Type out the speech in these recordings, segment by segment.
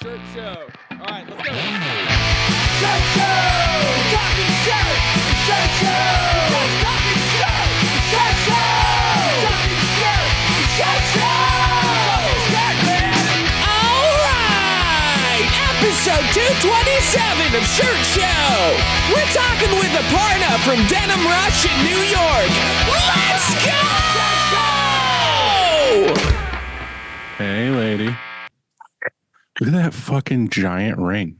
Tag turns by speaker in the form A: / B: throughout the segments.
A: Shirt show. All right, let's go.
B: Shirt show! Talking shirt! Shirt show! Talking shirt! Shirt show! Talking shirt! Shirt show! Shirt, man! All right! Episode 227 of Shirt Show! We're talking with Aparna from Denimrush in New York! Let's go!
C: Hey, lady. Look at that fucking giant ring.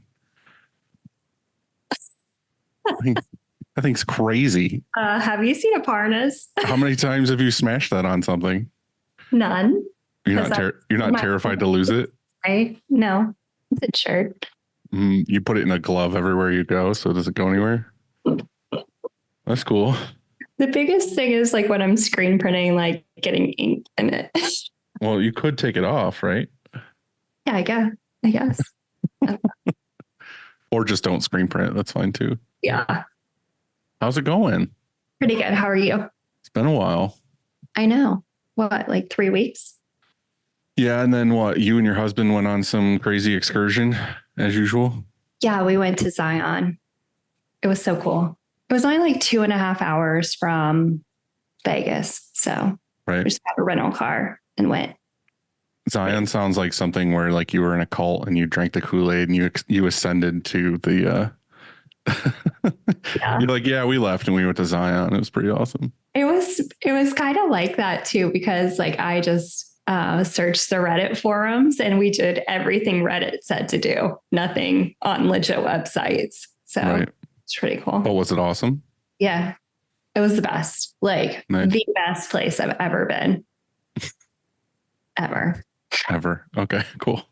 C: I think's crazy.
D: Have you seen a Parnis?
C: How many times have you smashed that on something?
D: None.
C: You're not terrified to lose it?
D: Right? No. It's a shirt.
C: You put it in a glove everywhere you go, so does it go anywhere? That's cool.
D: The biggest thing is like when I'm screen printing, like getting ink in it.
C: Well, you could take it off, right?
D: Yeah, I guess.
C: Or just don't screen print. That's fine too.
D: Yeah.
C: How's it going?
D: Pretty good. How are you?
C: It's been a while.
D: I know. What, like 3 weeks?
C: Yeah, and then what? You and your husband went on some crazy excursion as usual?
D: Yeah, we went to Zion. It was so cool. It was only like 2.5 hours from Vegas. So
C: right.
D: we just got a rental car and went.
C: Zion sounds like something where like you were in a cult and you drank the Kool-Aid and you ascended to the
D: yeah.
C: You're like, yeah, we left and we went to Zion. It was pretty awesome.
D: It was kind of like that too, because like I just searched the Reddit forums and we did everything Reddit said to do, nothing on legit websites. So
C: right.
D: It's pretty cool.
C: Oh, was it awesome?
D: Yeah, it was the best, like
C: nice.
D: The best place I've ever been. Ever.
C: Okay, cool.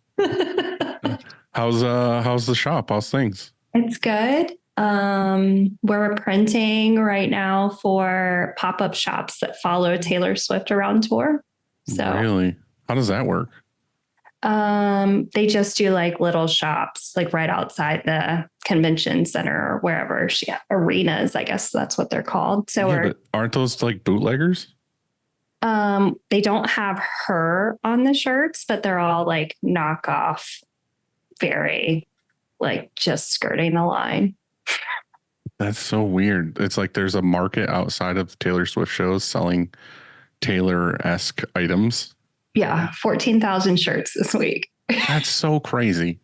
C: How's the shop? How's things?
D: It's good. We're printing right now for pop-up shops that follow Taylor Swift around tour. So
C: really? How does that work?
D: They just do like little shops, like right outside the convention center or wherever arenas, I guess that's what they're called. So
C: but aren't those like bootleggers?
D: They don't have her on the shirts, but they're all like knockoff, very like just skirting the line.
C: That's so weird. It's like there's a market outside of Taylor Swift shows selling Taylor-esque items.
D: Yeah, 14,000 shirts this week.
C: That's so crazy.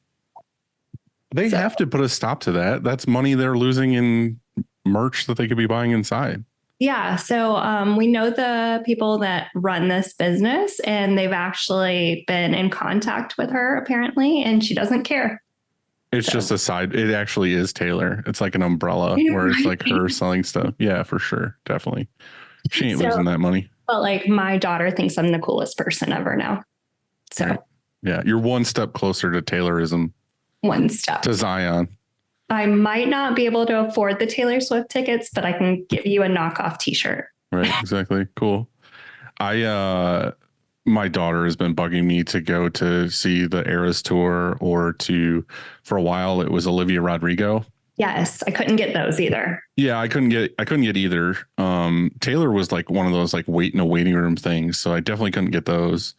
C: They have to put a stop to that. That's money they're losing in merch that they could be buying inside.
D: Yeah. So we know the people that run this business and they've actually been in contact with her apparently, and she doesn't care.
C: It's just a side. It actually is Taylor. It's like an umbrella where it's like her selling stuff. Yeah, for sure. Definitely. She ain't losing that money.
D: But like my daughter thinks I'm the coolest person ever now. So
C: right. Yeah, you're one step closer to Taylorism.
D: One step.
C: To Zion.
D: I might not be able to afford the Taylor Swift tickets, but I can give you a knockoff t-shirt.
C: Right. Exactly. Cool. My daughter has been bugging me to go to see the Eras tour for a while. It was Olivia Rodrigo.
D: Yes. I couldn't get those either.
C: Yeah. I couldn't get either. Taylor was like one of those like wait in a waiting room things. So I definitely couldn't get those.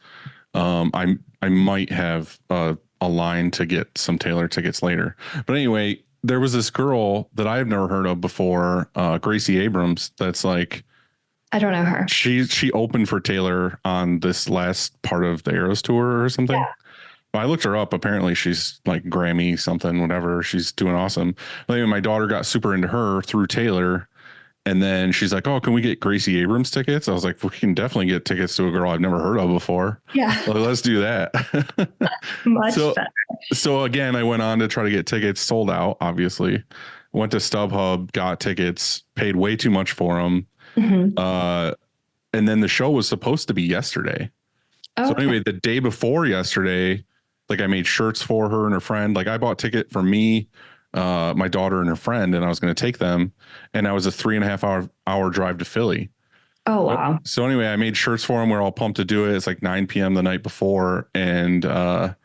C: I might have a line to get some Taylor tickets later, but anyway, there was this girl that I've never heard of before, Gracie Abrams. That's like,
D: I don't know her.
C: She opened for Taylor on this last part of the Eras tour or something. Yeah. I looked her up. Apparently she's like Grammy something, whatever. She's doing awesome. But anyway, my daughter got super into her through Taylor. And then she's like, oh, can we get Gracie Abrams tickets? I was like, we can definitely get tickets to a girl I've never heard of before.
D: Yeah.
C: Well, let's do that.
D: Much better. So
C: again, I went on to try to get tickets, sold out, obviously. Went to StubHub, got tickets, paid way too much for them. Mm-hmm. And then the show was supposed to be yesterday. Okay. So anyway, the day before yesterday, like I made shirts for her and her friend. Like I bought ticket for me, my daughter and her friend, and I was going to take them. And I was a 3.5 hour drive to Philly.
D: Oh, wow.
C: So anyway, I made shirts for them. We're all pumped to do it. It's like 9 p.m. the night before. And I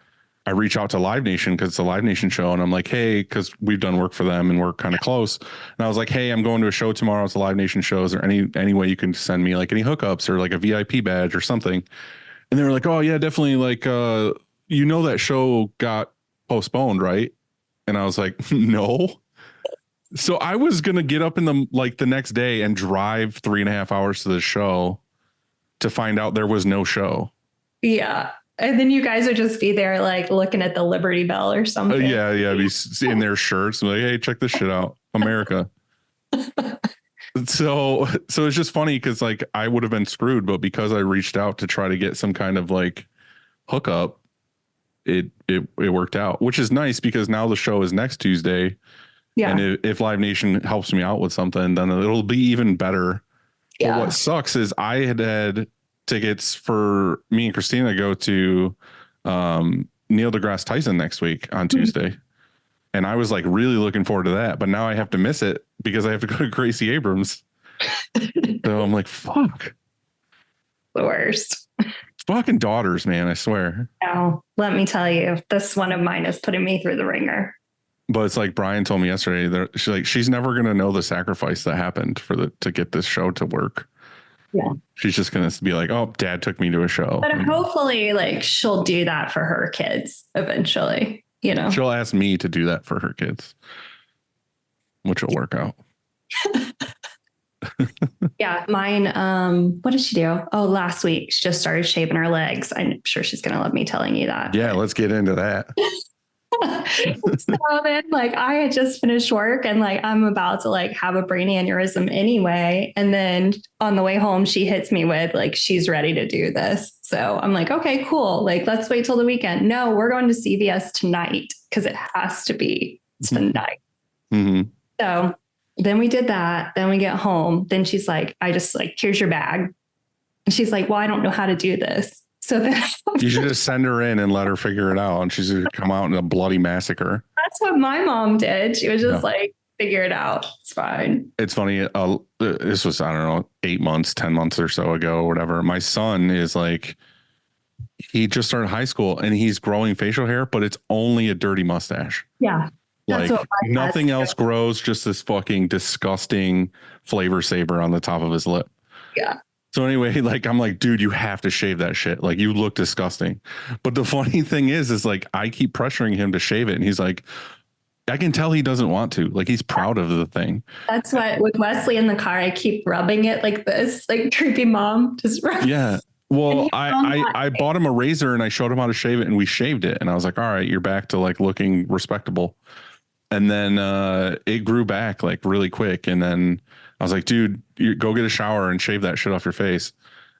C: reach out to Live Nation because it's a Live Nation show. And I'm like, hey, because we've done work for them and we're kind of close. And I was like, hey, I'm going to a show tomorrow. It's a Live Nation show. Is there any way you can send me like any hookups or like a VIP badge or something? And they were like, oh, yeah, definitely. Like, that show got postponed, right? And I was like, no. So I was going to get up in the next day and drive 3.5 hours to the show to find out there was no show.
D: Yeah. And then you guys would just be there like looking at the Liberty Bell or something.
C: Yeah. Be in their shirts. Like, hey, check this shit out. America. So it's just funny because like I would have been screwed, but because I reached out to try to get some kind of like hookup, it worked out, which is nice because now the show is next Tuesday.
D: Yeah.
C: And if Live Nation helps me out with something, then it'll be even better.
D: Yeah.
C: But what sucks is I had tickets for me and Christina to go to Neil deGrasse Tyson next week on Tuesday. And I was like really looking forward to that. But now I have to miss it because I have to go to Gracie Abrams. So I'm like, fuck.
D: The worst.
C: Fucking daughters, man, I swear.
D: Now, let me tell you, this one of mine is putting me through the ringer.
C: But it's like Brian told me yesterday that she's never going to know the sacrifice that happened to get this show to work.
D: Yeah.
C: She's just going to be like, oh, dad took me to a show.
D: But hopefully like she'll do that for her kids eventually, you know.
C: She'll ask me to do that for her kids, which will work out.
D: Yeah, mine. What did she do? Oh, last week she just started shaving her legs. I'm sure she's gonna love me telling you that.
C: Yeah, let's get into that.
D: So then like I had just finished work and like I'm about to like have a brain aneurysm anyway. And then on the way home, she hits me with like, she's ready to do this. So I'm like, okay, cool. Like, let's wait till the weekend. No, we're going to CVS tonight because it has to be tonight.
C: Mm-hmm.
D: So then we did that. Then we get home. Then she's like, I just like, here's your bag. And she's like, well, I don't know how to do this. So then
C: You should just send her in and let her figure it out. And she's going to come out in a bloody massacre.
D: that's what my mom did. She was just like, figure it out. It's fine.
C: It's funny. This was, I don't know, 8 months, 10 months or so ago or whatever. My son is like, he just started high school and he's growing facial hair, but it's only a dirty mustache.
D: Yeah.
C: Like nothing else grows, just this fucking disgusting flavor saver on the top of his lip.
D: Yeah.
C: So anyway, like, I'm like, dude, you have to shave that shit. Like, you look disgusting. But the funny thing is like, I keep pressuring him to shave it. And he's like, I can tell he doesn't want to. Like, he's proud of the thing.
D: That's what with Wesley in the car, I keep rubbing it like this, like creepy mom. Just rub.
C: Yeah. Well, I bought him a razor and I showed him how to shave it and we shaved it. And I was like, all right, you're back to like looking respectable. And then it grew back like really quick. And then I was like, dude, you go get a shower and shave that shit off your face.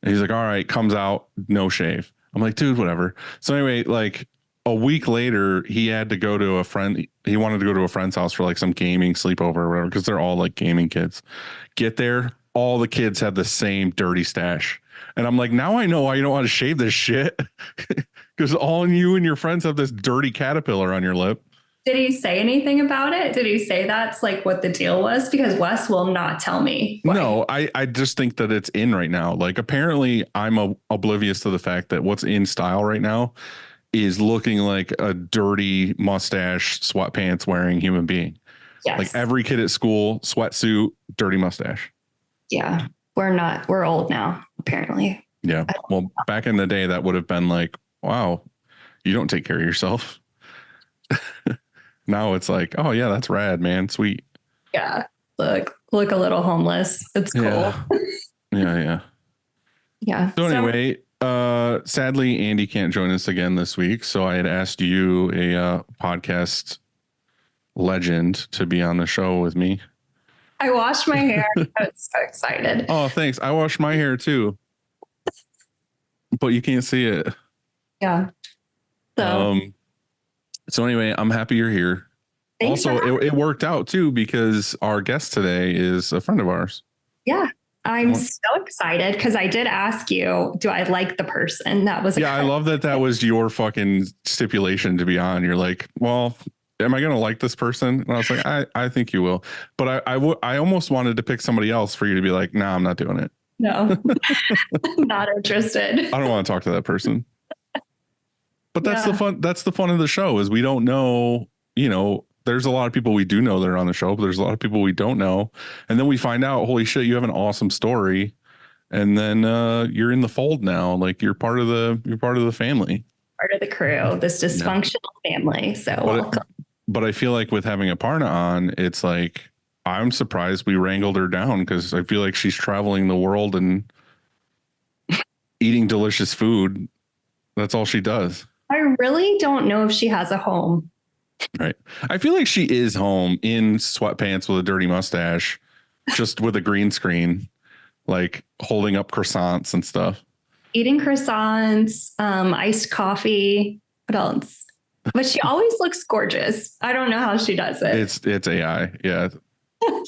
C: And he's like, all right, comes out, no shave. I'm like, dude, whatever. So anyway, like a week later, he had to go to a friend. He wanted to go to a friend's house for like some gaming sleepover or whatever, because they're all like gaming kids. Get there, all the kids have the same dirty stash. And I'm like, now I know why you don't want to shave this shit. Because all you and your friends have this dirty caterpillar on your lip.
D: Did he say anything about it? Did he say that's like what the deal was? Because Wes will not tell me. Why.
C: No, I just think that it's in right now. Like, apparently I'm oblivious to the fact that what's in style right now is looking like a dirty mustache, sweatpants wearing human being.
D: Yes.
C: Like every kid at school, sweatsuit, dirty mustache.
D: Yeah. We're old now, apparently.
C: Yeah. Well, back in the day, that would have been like, wow, you don't take care of yourself. Now it's like, oh yeah, that's rad, man. Sweet.
D: Yeah. Look a little homeless. It's cool.
C: Yeah.
D: Yeah.
C: So anyway, sadly, Andy can't join us again this week. So I had asked you, a podcast legend, to be on the show with me.
D: I washed my hair. I was so excited.
C: Oh, thanks. I washed my hair too, but you can't see it.
D: Yeah.
C: So anyway, I'm happy you're here.
D: Thanks
C: Also, it worked out too, because our guest today is a friend of ours.
D: Yeah. I'm so excited because I did ask you, do I like the person? That was
C: I love that was your fucking stipulation to be on. You're like, well, am I going to like this person? And I was like, I think you will. But I almost wanted to pick somebody else for you to be like, nah, I'm not doing it.
D: No, not interested.
C: I don't want to talk to that person. But that's the fun. That's the fun of the show, is we don't know, there's a lot of people we do know that are on the show, but there's a lot of people we don't know. And then we find out, holy shit, you have an awesome story. And then you're in the fold now. Like, you're part of the family.
D: part of the crew, this dysfunctional family. So welcome.
C: But I feel like with having Aparna on, it's like, I'm surprised we wrangled her down because I feel like she's traveling the world and eating delicious food. That's all she does.
D: I really don't know if she has a home.
C: Right. I feel like she is home in sweatpants with a dirty mustache, just with a green screen, like holding up croissants and stuff.
D: Eating croissants, iced coffee. What else? But she always looks gorgeous. I don't know how she does it.
C: It's AI. Yeah.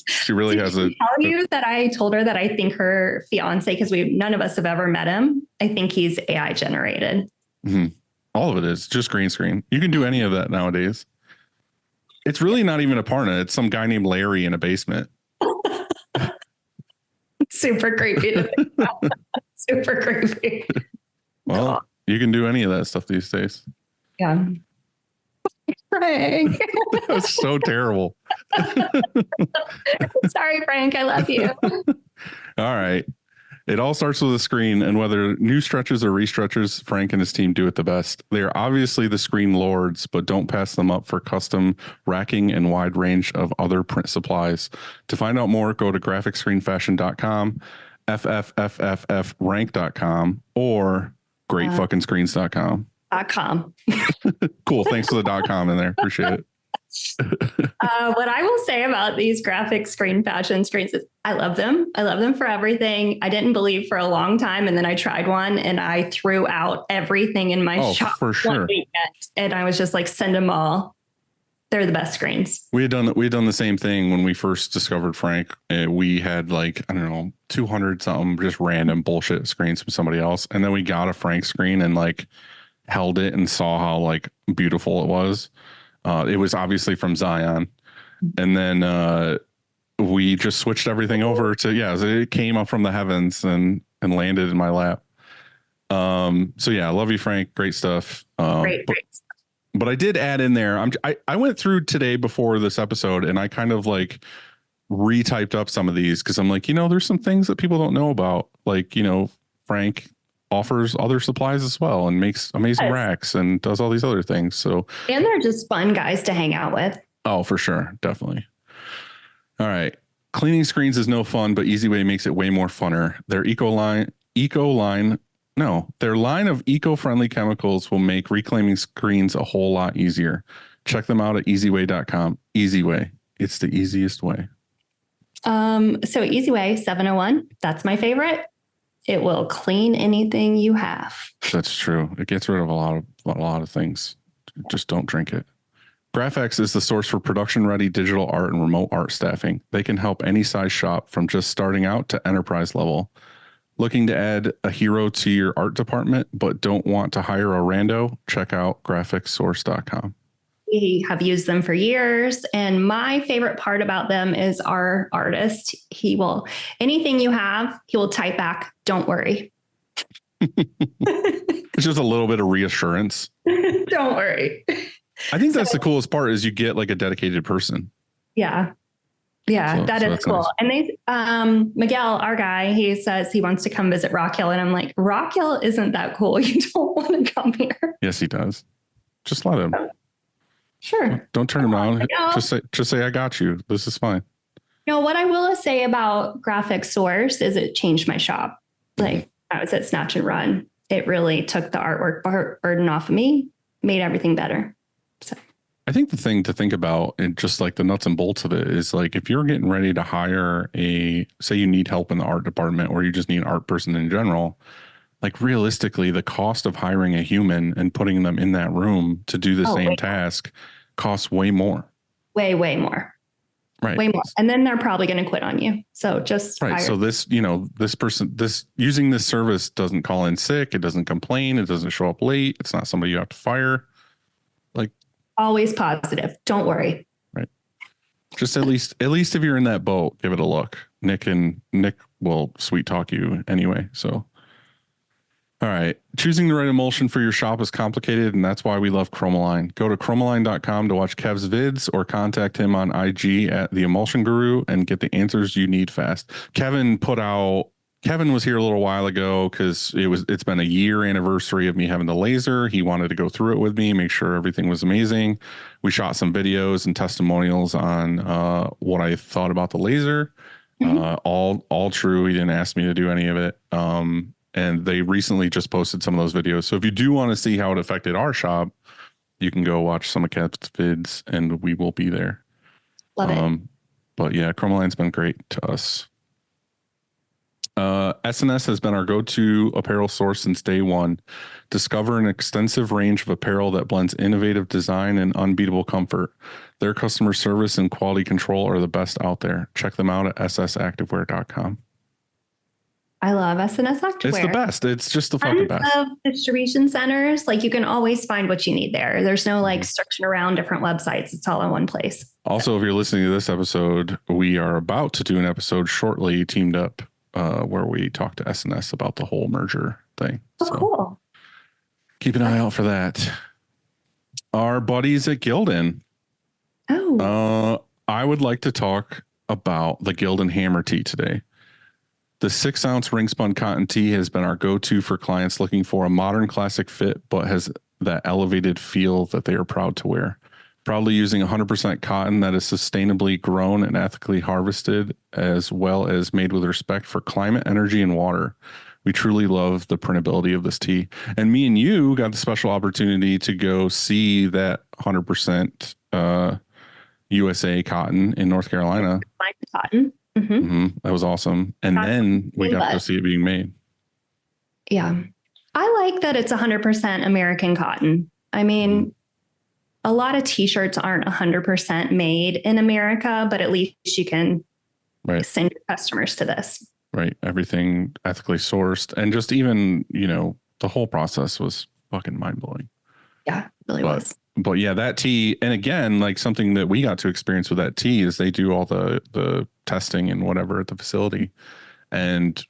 C: She really has a.
D: Tell you that I told her that I think her fiance, because none of us have ever met him. I think he's AI generated.
C: Mm-hmm. All of it is just green screen. You can do any of that nowadays. It's really not even Aparna. It's some guy named Larry in a basement.
D: Super creepy to think about. Super creepy.
C: Well, you can do any of that stuff these days.
D: Yeah. Frank.
C: That was so terrible.
D: Sorry, Frank. I love you.
C: All right. It all starts with a screen, and whether new stretches or restretches, Frank and his team do it the best. They are obviously the screen lords, but don't pass them up for custom racking and wide range of other print supplies. To find out more, go to graphicscreenfashion.com, ffffrank.com, or greatfuckingscreens.com.
D: .com.
C: Cool. Thanks for the .com in there. Appreciate it.
D: What I will say about these graphic screen fashion screens is I love them. I love them for everything. I didn't believe for a long time. And then I tried one and I threw out everything in my shop
C: for sure.
D: one weekend. And I was just like, send them all. They're the best screens.
C: We had done the same thing when we first discovered Frank. We had like, I don't know, 200 something just random bullshit screens from somebody else. And then we got a Frank screen and like held it and saw how like beautiful it was. It was obviously from Zion. And then we just switched everything over to, it came up from the heavens and landed in my lap. So yeah, I love you, Frank. Great stuff.
D: Great.
C: But I did add in there, I went through today before this episode and I kind of like retyped up some of these because I'm like, there's some things that people don't know about. Like, Frank offers other supplies as well and makes amazing racks and does all these other things. So,
D: and they're just fun guys to hang out with. Oh,
C: for sure. Definitely. All right. Cleaning screens is no fun, but Easyway makes it way more funner. Their their line of eco-friendly chemicals will make reclaiming screens a whole lot easier. Check them out at easyway.com. Easyway. It's the easiest way.
D: So Easyway 701, that's my favorite. It will clean anything you have.
C: That's true. It gets rid of a lot of things. Just don't drink it. GraphX is the source for production-ready digital art and remote art staffing. They can help any size shop from just starting out to enterprise level. Looking to add a hero to your art department, but don't want to hire a rando? Check out graphicsource.com.
D: We have used them for years. And my favorite part about them is our artist. Anything you have, he will type back, don't worry.
C: It's just a little bit of reassurance.
D: Don't worry.
C: I think that's the coolest part is you get like a dedicated person.
D: Yeah. Yeah, that is cool. Nice. And Miguel, our guy, he says he wants to come visit Rock Hill. And I'm like, Rock Hill isn't that cool. You don't want to come here.
C: Yes, he does. Just let him.
D: Sure.
C: Don't turn him down. Just say, I got you. This is fine.
D: What I will say about Graphic Source is it changed my shop. Like I was at Snatch and Run. It really took the artwork burden off of me, made everything better. So
C: I think the thing to think about and just like the nuts and bolts of it is like, if you're getting ready to hire say you need help in the art department or you just need an art person in general, like realistically, the cost of hiring a human and putting them in that room to do the same task costs way more. Way more. Right.
D: Way more. And then they're probably going to quit on you. So just
C: right. So this person, using this service doesn't call in sick. It doesn't complain. It doesn't show up late. It's not somebody you have to fire. Like
D: always positive. Don't worry.
C: Right. Just at least if you're in that boat, give it a look. Nick will sweet talk you anyway. So. All right. Choosing the right emulsion for your shop is complicated, and that's why we love Chromaline. Go to chromaline.com to watch Kev's vids or contact him on IG at The Emulsion Guru and get the answers you need fast. Kevin put out Kevin was here a little while ago because it's been a year anniversary of me having the laser. He wanted to go through it with me, make sure everything was amazing. We shot some videos and testimonials on what I thought about the laser. All true. He didn't ask me to do any of it. And they recently just posted some of those videos. So if you do want to see how it affected our shop, you can go watch some of Kev's vids, and we will be there.
D: Love it.
C: But yeah, Chromaline's been great to us. SNS has been our go-to apparel source since day one. Discover an extensive range of apparel that blends innovative design and unbeatable comfort. Their customer service and quality control are the best out there. Check them out at ssactivewear.com.
D: I love SNS Activewear.
C: It's the best. It's just the fucking best.
D: Of distribution centers, like you can always find what you need there. There's no like searching around different websites. It's all in one place.
C: Also, if you're listening to this episode, we are about to do an episode shortly teamed up where we talk to SNS about the whole merger thing.
D: Oh, so cool.
C: Keep an eye out for that. Our buddies at Gildan. I would like to talk about the Gildan Hammer Tee today. The 6-ounce ring spun cotton tee has been our go-to for clients looking for a modern classic fit, but has that elevated feel that they are proud to wear. Proudly using 100% cotton that is sustainably grown and ethically harvested, as well as made with respect for climate, energy, and water. We truly love the printability of this tee. And me and you got the special opportunity to go see that 100% USA cotton in North Carolina.
D: Cotton.
C: That was awesome. And then we got to go see it being made.
D: Yeah. I like that it's 100% American cotton. I mean, a lot of t-shirts aren't 100% made in America, but at least you can send your customers to this.
C: Right. Everything ethically sourced. And just even, the whole process was fucking mind blowing.
D: Yeah, it really was.
C: But yeah, that tee, and again, like something that we got to experience with that tee is they do all the testing and whatever at the facility. And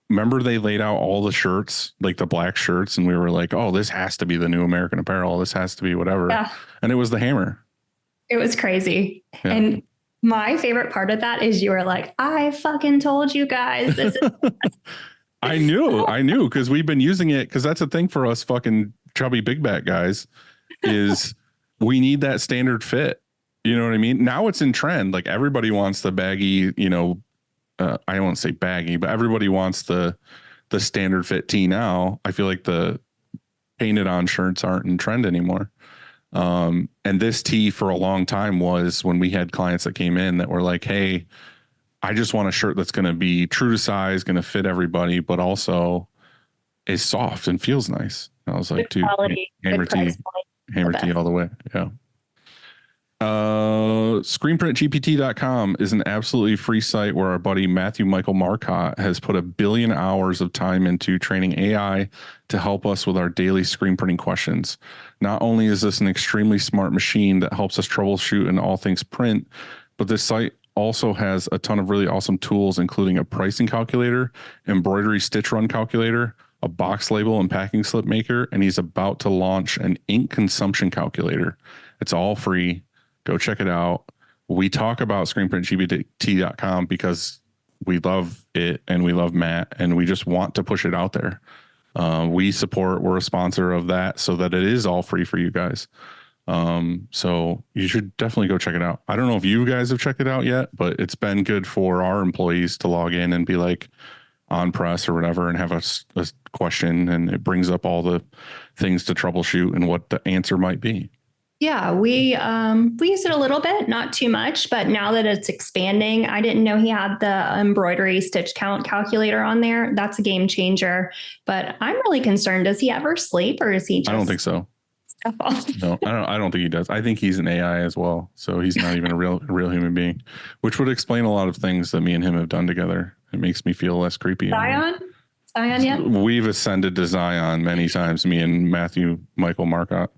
C: remember they laid out all the shirts, like the black shirts, and we were like, oh, this has to be the new American Apparel. This has to be whatever. Yeah. And it was the Hammer.
D: It was crazy. Yeah. And my favorite part of that is you were like, I fucking told you guys. This is
C: I knew because we've been using it, because that's a thing for us fucking chubby big back guys is we need that standard fit. You know what I mean? Now it's in trend. Like everybody wants the baggy, I won't say baggy, but everybody wants the standard fit tee now. I feel like the painted on shirts aren't in trend anymore. And this tee for a long time was when we had clients that came in that were like, hey, I just want a shirt that's going to be true to size, going to fit everybody, but also is soft and feels nice. And I was like, dude, Hammer tee all the way. Yeah. Screenprintgpt.com is an absolutely free site where our buddy Matthew Michael Marcotte has put 1 billion hours of time into training AI to help us with our daily screen printing questions. Not only is this an extremely smart machine that helps us troubleshoot in all things print, but this site also has a ton of really awesome tools, including a pricing calculator, embroidery stitch run calculator, a box label and packing slip maker, and he's about to launch an ink consumption calculator. It's all free. Go check it out. We talk about screenprintgpt.com because we love it and we love Matt and we just want to push it out there. We're a sponsor of that so that it is all free for you guys. So you should definitely go check it out. I don't know if you guys have checked it out yet, but it's been good for our employees to log in and be like on press or whatever and have a question, and it brings up all the things to troubleshoot and what the answer might be.
D: Yeah, we use it a little bit, not too much, but now that it's expanding, I didn't know he had the embroidery stitch count calculator on there. That's a game changer, but I'm really concerned. Does he ever sleep, or is he just...
C: I don't think so. No, I don't think he does. I think he's an AI as well. So he's not even a real human being, which would explain a lot of things that me and him have done together. It makes me feel less creepy.
D: Zion yet?
C: We've ascended to Zion many times, me and Matthew Michael Marcotte.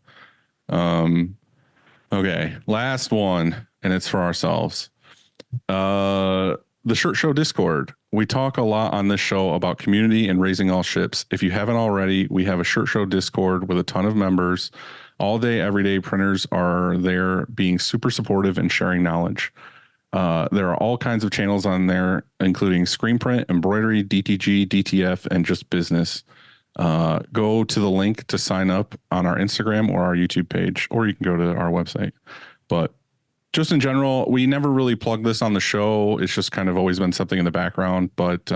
C: Okay, last one, and it's for ourselves. The Shirt Show Discord. We talk a lot on this show about community and raising all ships. If you haven't already, we have a Shirt Show Discord with a ton of members. All day, every day, printers are there being super supportive and sharing knowledge. There are all kinds of channels on there, including screen print, embroidery, DTG, DTF, and just business. Go to the link to sign up on our Instagram or our YouTube page, or you can go to our website. But just in general, we never really plug this on the show. It's just kind of always been something in the background, but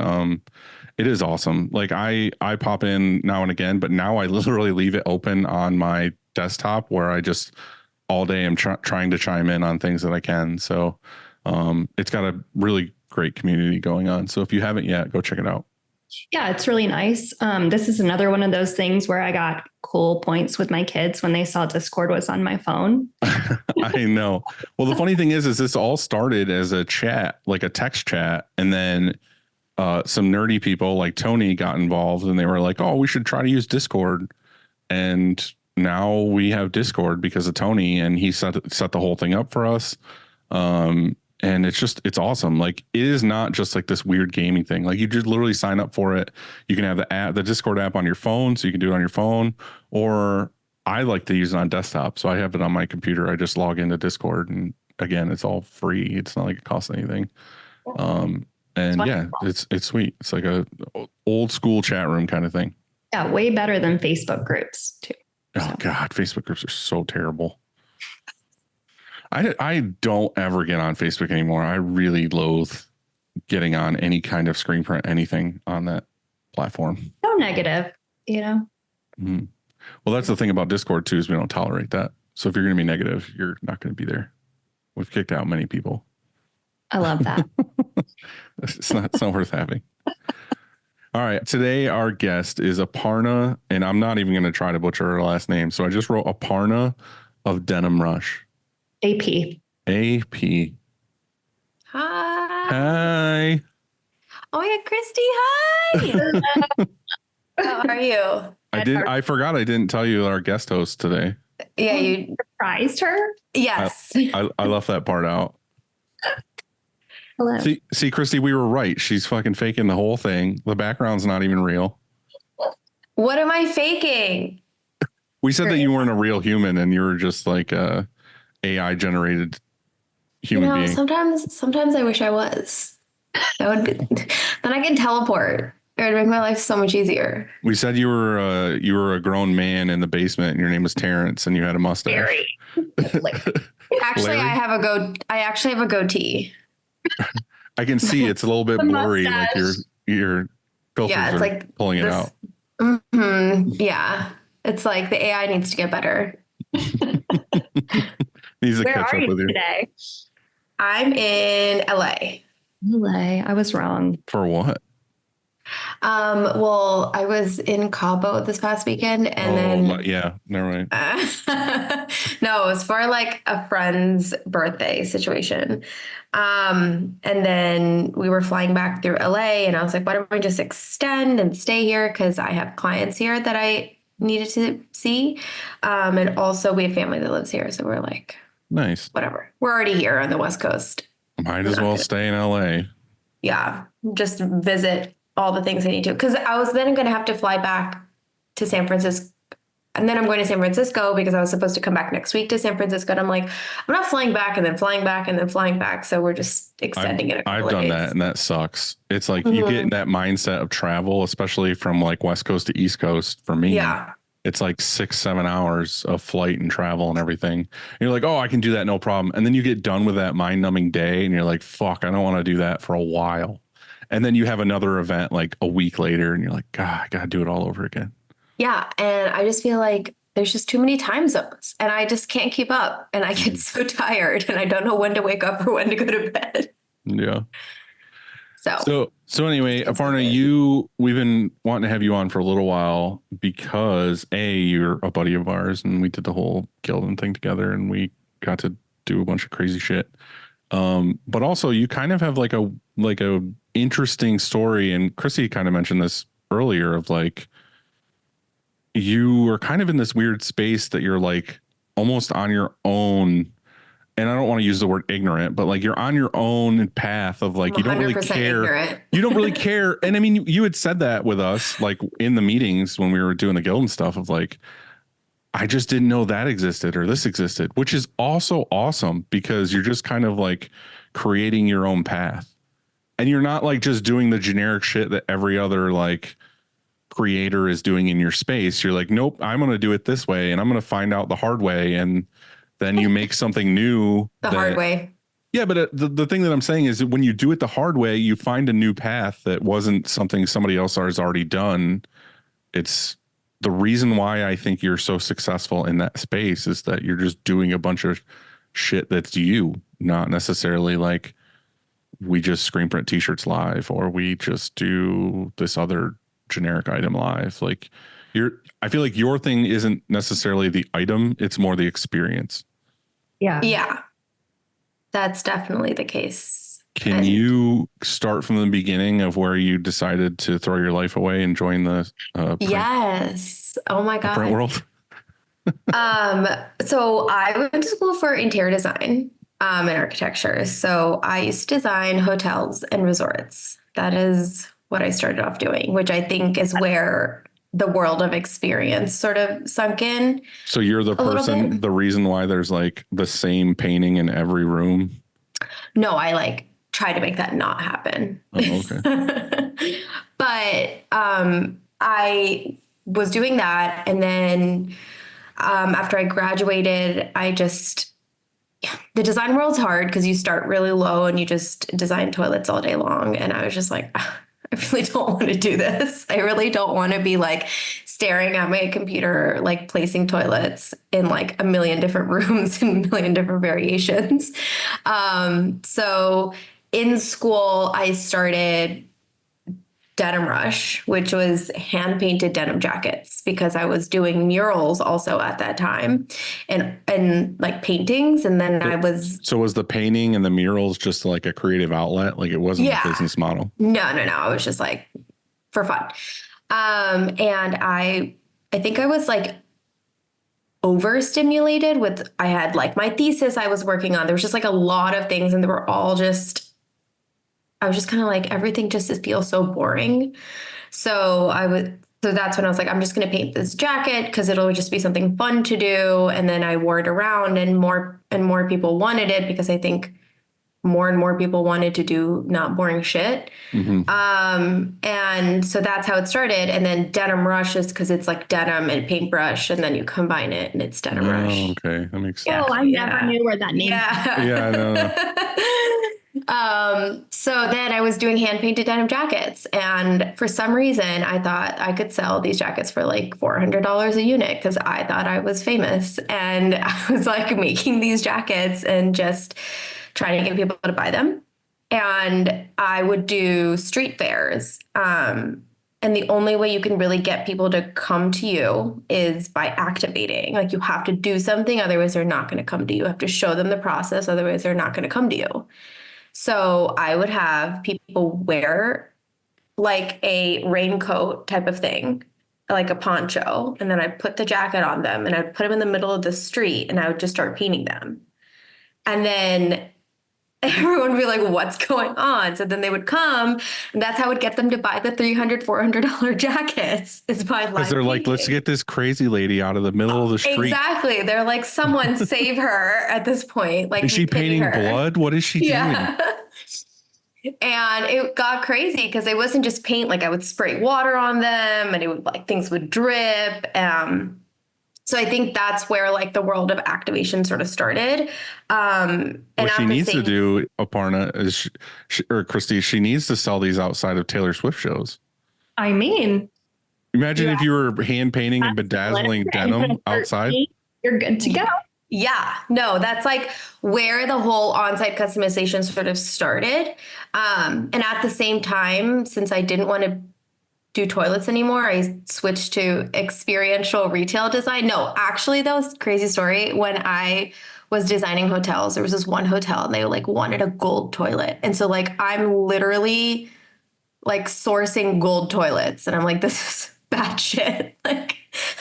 C: it is awesome. Like I pop in now and again, but now I literally leave it open on my desktop where I just all day am trying to chime in on things that I can. So it's got a really great community going on. So if you haven't yet, go check it out.
D: Yeah, it's really nice. This is another one of those things where I got cool points with my kids when they saw Discord was on my phone.
C: I know. Well, the funny thing is this all started as a chat, like a text chat. And then some nerdy people like Tony got involved and they were like, oh, we should try to use Discord. And now we have Discord because of Tony, and he set the whole thing up for us. And it's awesome. Like it is not just like this weird gaming thing. Like you just literally sign up for it. You can have the Discord app on your phone, so you can do it on your phone, or I like to use it on desktop. So I have it on my computer. I just log into Discord, and again, it's all free. It's not like it costs anything. And yeah, it's sweet. It's like a old school chat room kind of thing.
D: Yeah, way better than Facebook groups too.
C: Oh God, Facebook groups are so terrible. I don't ever get on Facebook anymore. I really loathe getting on any kind of screen print, anything on that platform.
D: So negative, you know?
C: Mm-hmm. Well, that's the thing about Discord too, is we don't tolerate that. So if you're going to be negative, you're not going to be there. We've kicked out many people.
D: I love that.
C: It's not worth having. All right. Today, our guest is Aparna, and I'm not even going to try to butcher her last name. So I just wrote Aparna of Denimrush.
D: AP.
C: AP.
E: Hi.
C: Hi.
E: Oh my God, Christy. Hi. How are you?
C: I forgot I didn't tell you our guest host today.
E: Yeah, you
D: Surprised her?
E: Yes.
C: I left that part out.
D: Hello.
C: See, Christy, we were right. She's fucking faking the whole thing. The background's not even real.
E: What am I faking?
C: We said that you weren't a real human and you were just like a AI generated human being.
E: Sometimes I wish I was. That would be then I can teleport. It would make my life so much easier.
C: We said you were a grown man in the basement and your name was Terrence and you had a mustache.
E: Actually, I actually have a goatee.
C: I can see it's a little bit blurry, like your filters
E: it's
C: are
E: like
C: pulling it out.
E: Mm-hmm, yeah. It's like the AI needs to get better.
C: Needs to
D: Where
C: catch
D: are
C: up
D: you
C: with you.
D: today?
E: I'm in LA.
D: LA. I was wrong.
C: For what?
E: Well, I was in Cabo this past weekend and then
C: yeah, never mind.
E: no, it was for like a friend's birthday situation. And then we were flying back through LA and I was like, why don't we just extend and stay here? Because I have clients here that I needed to see. And also we have family that lives here. So we're like,
C: nice.
E: Whatever. We're already here on the West Coast.
C: Might as well stay in LA.
E: Yeah. Just visit all the things I need to. Because I was then going to have to fly back to San Francisco. And then I'm going to San Francisco because I was supposed to come back next week to San Francisco. And I'm like, I'm not flying back and then flying back and then flying back. So we're just extending it.
C: I've done that and that sucks. It's like you get in that mindset of travel, especially from like West Coast to East Coast for me.
E: Yeah.
C: It's like 6-7 hours of flight and travel and everything. And you're like, oh, I can do that. No problem. And then you get done with that mind numbing day and you're like, fuck, I don't want to do that for a while. And then you have another event like a week later and you're like, God, I got to do it all over again.
E: Yeah. And I just feel like there's just too many time zones and I just can't keep up and I get so tired and I don't know when to wake up or when to go to bed.
C: Yeah.
E: So
C: anyway, Aparna, we've been wanting to have you on for a little while because you're a buddy of ours and we did the whole Gildan thing together and we got to do a bunch of crazy shit. But also you kind of have like a interesting story, and Chrissy kind of mentioned this earlier of like you are kind of in this weird space that you're like almost on your own. And I don't want to use the word ignorant, but like you're on your own path of like, you don't really care.
E: Ignorant.
C: You don't really care. And I mean, you had said that with us, like in the meetings when we were doing the Gildan stuff of like, I just didn't know that existed or this existed, which is also awesome because you're just kind of like creating your own path. And you're not like just doing the generic shit that every other like creator is doing in your space. You're like, nope, I'm going to do it this way and I'm going to find out the hard way. And then you make something new.
E: Hard way.
C: Yeah. But the thing that I'm saying is that when you do it the hard way, you find a new path that wasn't something somebody else has already done. It's the reason why I think you're so successful in that space is that you're just doing a bunch of shit that's you, not necessarily like we just screen print t-shirts live or we just do this other generic item live. Like I feel like your thing isn't necessarily the item, it's more the experience.
E: Yeah. That's definitely the case.
C: Can you start from the beginning of where you decided to throw your life away and join the
E: yes. Oh my God.
C: print world?
E: So I went to school for interior design and architecture. So I used to design hotels and resorts. That is what I started off doing, which I think is where the world of experience sort of sunk in.
C: So you're the person, the reason why there's like the same painting in every room?
E: No, I like try to make that not happen.
C: Oh, okay.
E: But I was doing that. And then after I graduated, the design world's hard because you start really low and you just design toilets all day long. And I was just like, I really don't want to do this. I really don't want to be like staring at my computer, like placing toilets in like a million different rooms and a million different variations. So in school, I started Denimrush, which was hand painted denim jackets, because I was doing murals also at that time and like paintings. And then So
C: was the painting and the murals just like a creative outlet? Like it wasn't a business model?
E: No. It was just like for fun. And I think I was like overstimulated I had like my thesis I was working on. There was just like a lot of things and they were all I was just kind of like, everything just feels so boring. So that's when I was like, I'm just going to paint this jacket because it'll just be something fun to do. And then I wore it around and more people wanted it because I think more and more people wanted to do not boring shit. Mm-hmm. And so that's how it started. And then Denimrush is because it's like denim and paintbrush and then you combine it and it's Denimrush.
C: Oh, okay. That makes sense.
D: Oh, I never knew where that name
E: came.
C: Yeah, I know.
E: So then I was doing hand painted denim jackets. And for some reason, I thought I could sell these jackets for like $400 a unit because I thought I was famous. And I was like making these jackets and just trying to get people to buy them. And I would do street fairs. And the only way you can really get people to come to you is by activating. Like you have to do something, otherwise they're not going to come to you. You have to show them the process, otherwise they're not going to come to you. So I would have people wear like a raincoat type of thing, like a poncho. And then I'd put the jacket on them and I'd put them in the middle of the street and I would just start painting them. And then everyone would be like, what's going on? So then they would come and that's how I would get them to buy the $300, $400 jackets is by live.
C: Because they're like, let's get this crazy lady out of the middle of the street.
E: Exactly. They're like, someone save her at this point. Like,
C: is she painting blood? What is she doing?
E: And it got crazy because it wasn't just paint. Like I would spray water on them and it would like things would drip. So I think that's where like the world of activation sort of started. And
C: what she needs to do, Aparna, is or Christy, she needs to sell these outside of Taylor Swift shows.
D: I mean,
C: imagine if you were hand painting and bedazzling denim outside.
D: You're good to go.
E: Yeah, no, that's like where the whole on-site customization sort of started. And at the same time, since I didn't want to do toilets anymore, I switched to experiential retail design. No, actually, that was a crazy story. When I was designing hotels, there was this one hotel and they like wanted a gold toilet. And so like, I'm literally like sourcing gold toilets. And I'm like, this is bad shit. Like,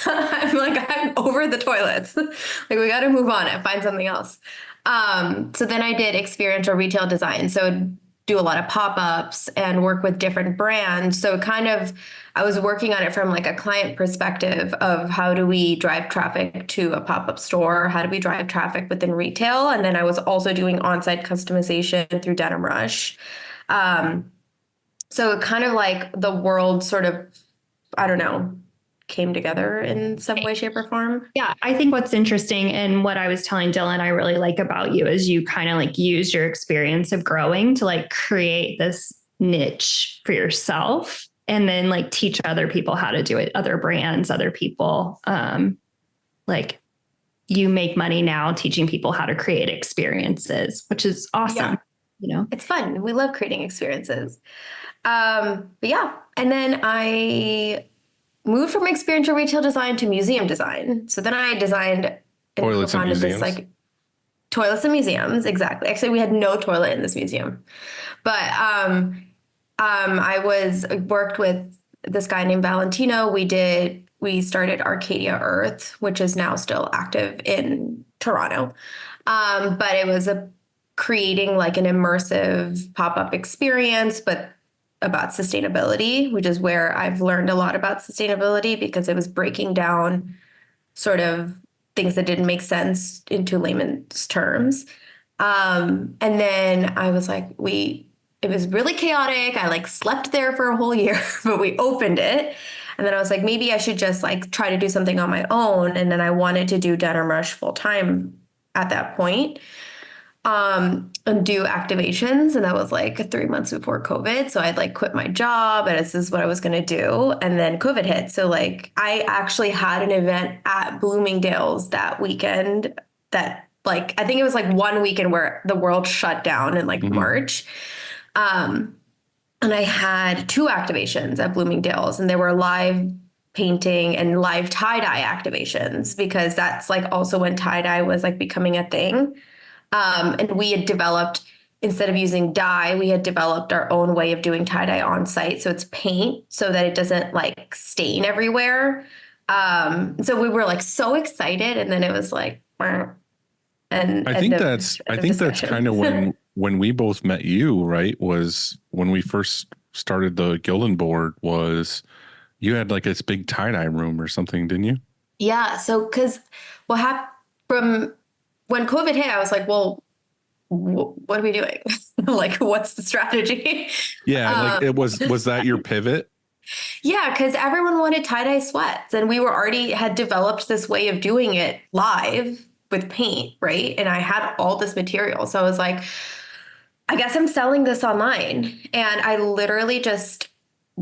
E: I'm over the toilets. Like we got to move on and find something else. So then I did experiential retail design. So do a lot of pop-ups and work with different brands. So it kind of I was working on it from like a client perspective of how do we drive traffic to a pop-up store? How do we drive traffic within retail? And then I was also doing on-site customization through Denimrush. So it kind of like the world sort of, I don't know, came together in some way, shape, or form.
D: Yeah, I think what's interesting and what I was telling Dylan I really like about you is you kind of like used your experience of growing to like create this niche for yourself and then like teach other people how to do it, other brands, other people. Like you make money now teaching people how to create experiences, which is awesome.
E: Yeah. It's fun. We love creating experiences. But yeah. And then I moved from experiential retail design to museum design. So then I designed
C: toilets and museums.
E: Like toilets and museums. Exactly. Actually, we had no toilet in this museum, but I worked with this guy named Valentino. We started Arcadia Earth, which is now still active in Toronto. But it was creating like an immersive pop-up experience, but about sustainability, which is where I've learned a lot about sustainability because it was breaking down sort of things that didn't make sense into layman's terms. And then I was like, it was really chaotic. I like slept there for a whole year, but we opened it. And then I was like, maybe I should just like try to do something on my own. And then I wanted to do Denimrush full time at that point. And do activations. And that was like 3 months before COVID. So I'd like quit my job and this is what I was going to do. And then COVID hit. So like I actually had an event at Bloomingdale's that weekend that like, I think it was like one weekend where the world shut down in like March. And I had 2 activations at Bloomingdale's and they were live painting and live tie-dye activations because that's like also when tie-dye was like becoming a thing. And we had developed, instead of using dye, we had developed our own way of doing tie-dye on site. So it's paint so that it doesn't like stain everywhere. So we were like so excited and then it was like, and
C: I think that's kind of when we both met you, right? Was when we first started the Gildan board was you had like this big tie-dye room or something, didn't you?
E: Yeah. So, cause what happened from when COVID hit, I was like, well, what are we doing? Like, what's the strategy?
C: Yeah. Like was that your pivot?
E: Yeah. Cause everyone wanted tie-dye sweats and we were already had developed this way of doing it live with paint. Right. And I had all this material. So I was like, I guess I'm selling this online. And I literally just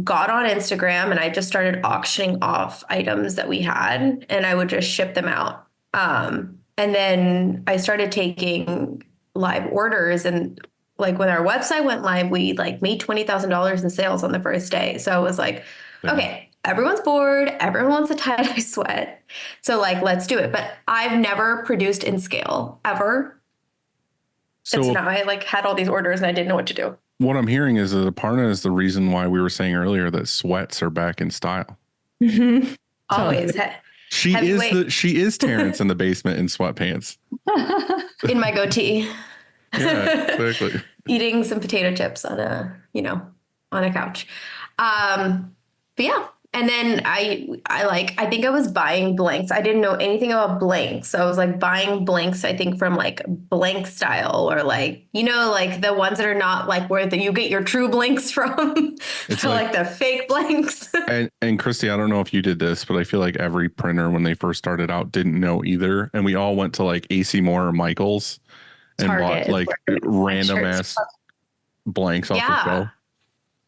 E: got on Instagram and I just started auctioning off items that we had and I would just ship them out. And then I started taking live orders and like when our website went live, we like made $20,000 in sales on the first day. So I was like, okay, everyone's bored. Everyone wants a tie-dye sweat. So like, let's do it. But I've never produced in scale ever. So now I like had all these orders and I didn't know what to do.
C: What I'm hearing is that Aparna is the reason why we were saying earlier that sweats are back in style.
D: Mm-hmm.
E: Always.
C: She is Terrence in the basement in sweatpants.
E: In my goatee.
C: Yeah, exactly.
E: Eating some potato chips on a couch. But yeah. And then I think I was buying blanks. I didn't know anything about blanks. So I was like buying blanks, I think from like Blank Style or like, like the ones that are not like where you get your true blanks from. It's like the fake blanks.
C: and Christy, I don't know if you did this, but I feel like every printer when they first started out didn't know either. And we all went to like AC Moore or Michael's and bought like random ass blanks off the shelf.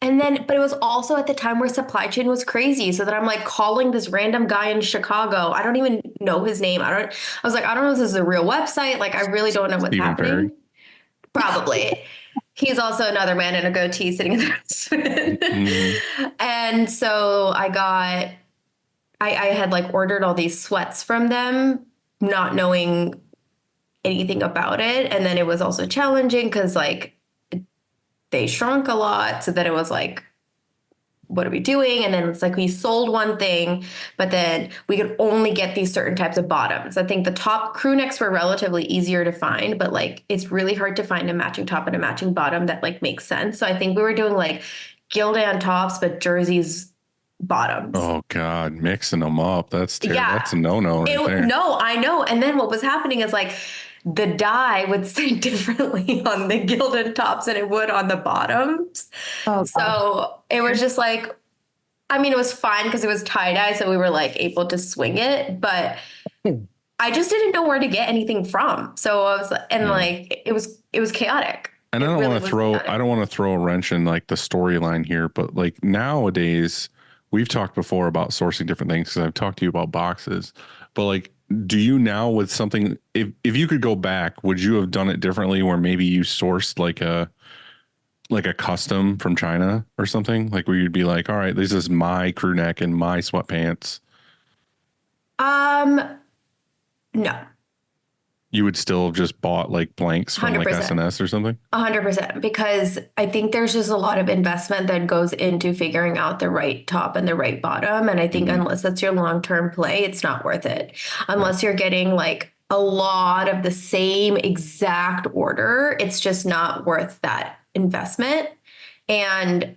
E: And then, but it was also at the time where supply chain was crazy. So that I'm like calling this random guy in Chicago. I don't even know his name. I was like, I don't know if this is a real website. Like, I really don't know what's happening. Perry. Probably. He's also another man in a goatee sitting in the basement. Mm-hmm. And so I had like ordered all these sweats from them, not knowing anything about it. And then it was also challenging because like, they shrunk a lot. So then it was like, what are we doing? And then it's like we sold one thing, but then we could only get these certain types of bottoms. I think the top crew necks were relatively easier to find, but like it's really hard to find a matching top and a matching bottom that like makes sense. So I think we were doing like Gildan tops, but jerseys bottoms.
C: Oh God, mixing them up. That's terrible.
E: Yeah.
C: That's a no-no right there.
E: No, I know. And then what was happening is like the dye would sit differently on the gilded tops than it would on the bottoms.
D: Oh,
E: So it was just like, I mean, it was fine because it was tie dye, so we were like able to swing it, but I just didn't know where to get anything from. So I was, and like it was chaotic.
C: And
E: It
C: I don't
E: really
C: want to
E: was
C: throw
E: chaotic.
C: I don't want to throw a wrench in like the storyline here, but like nowadays we've talked before about sourcing different things because I've talked to you about boxes. But like, do you now with something, if you could go back, would you have done it differently where maybe you sourced like a custom from China or something? Like where you'd be like, all right, this is my crew neck and my sweatpants.
E: No,
C: You would still have just bought like blanks from like
E: 100%.
C: SNS or something?
E: 100%, because I think there's just a lot of investment that goes into figuring out the right top and the right bottom. And I think unless that's your long-term play, it's not worth it. Unless you're getting like a lot of the same exact order, it's just not worth that investment. And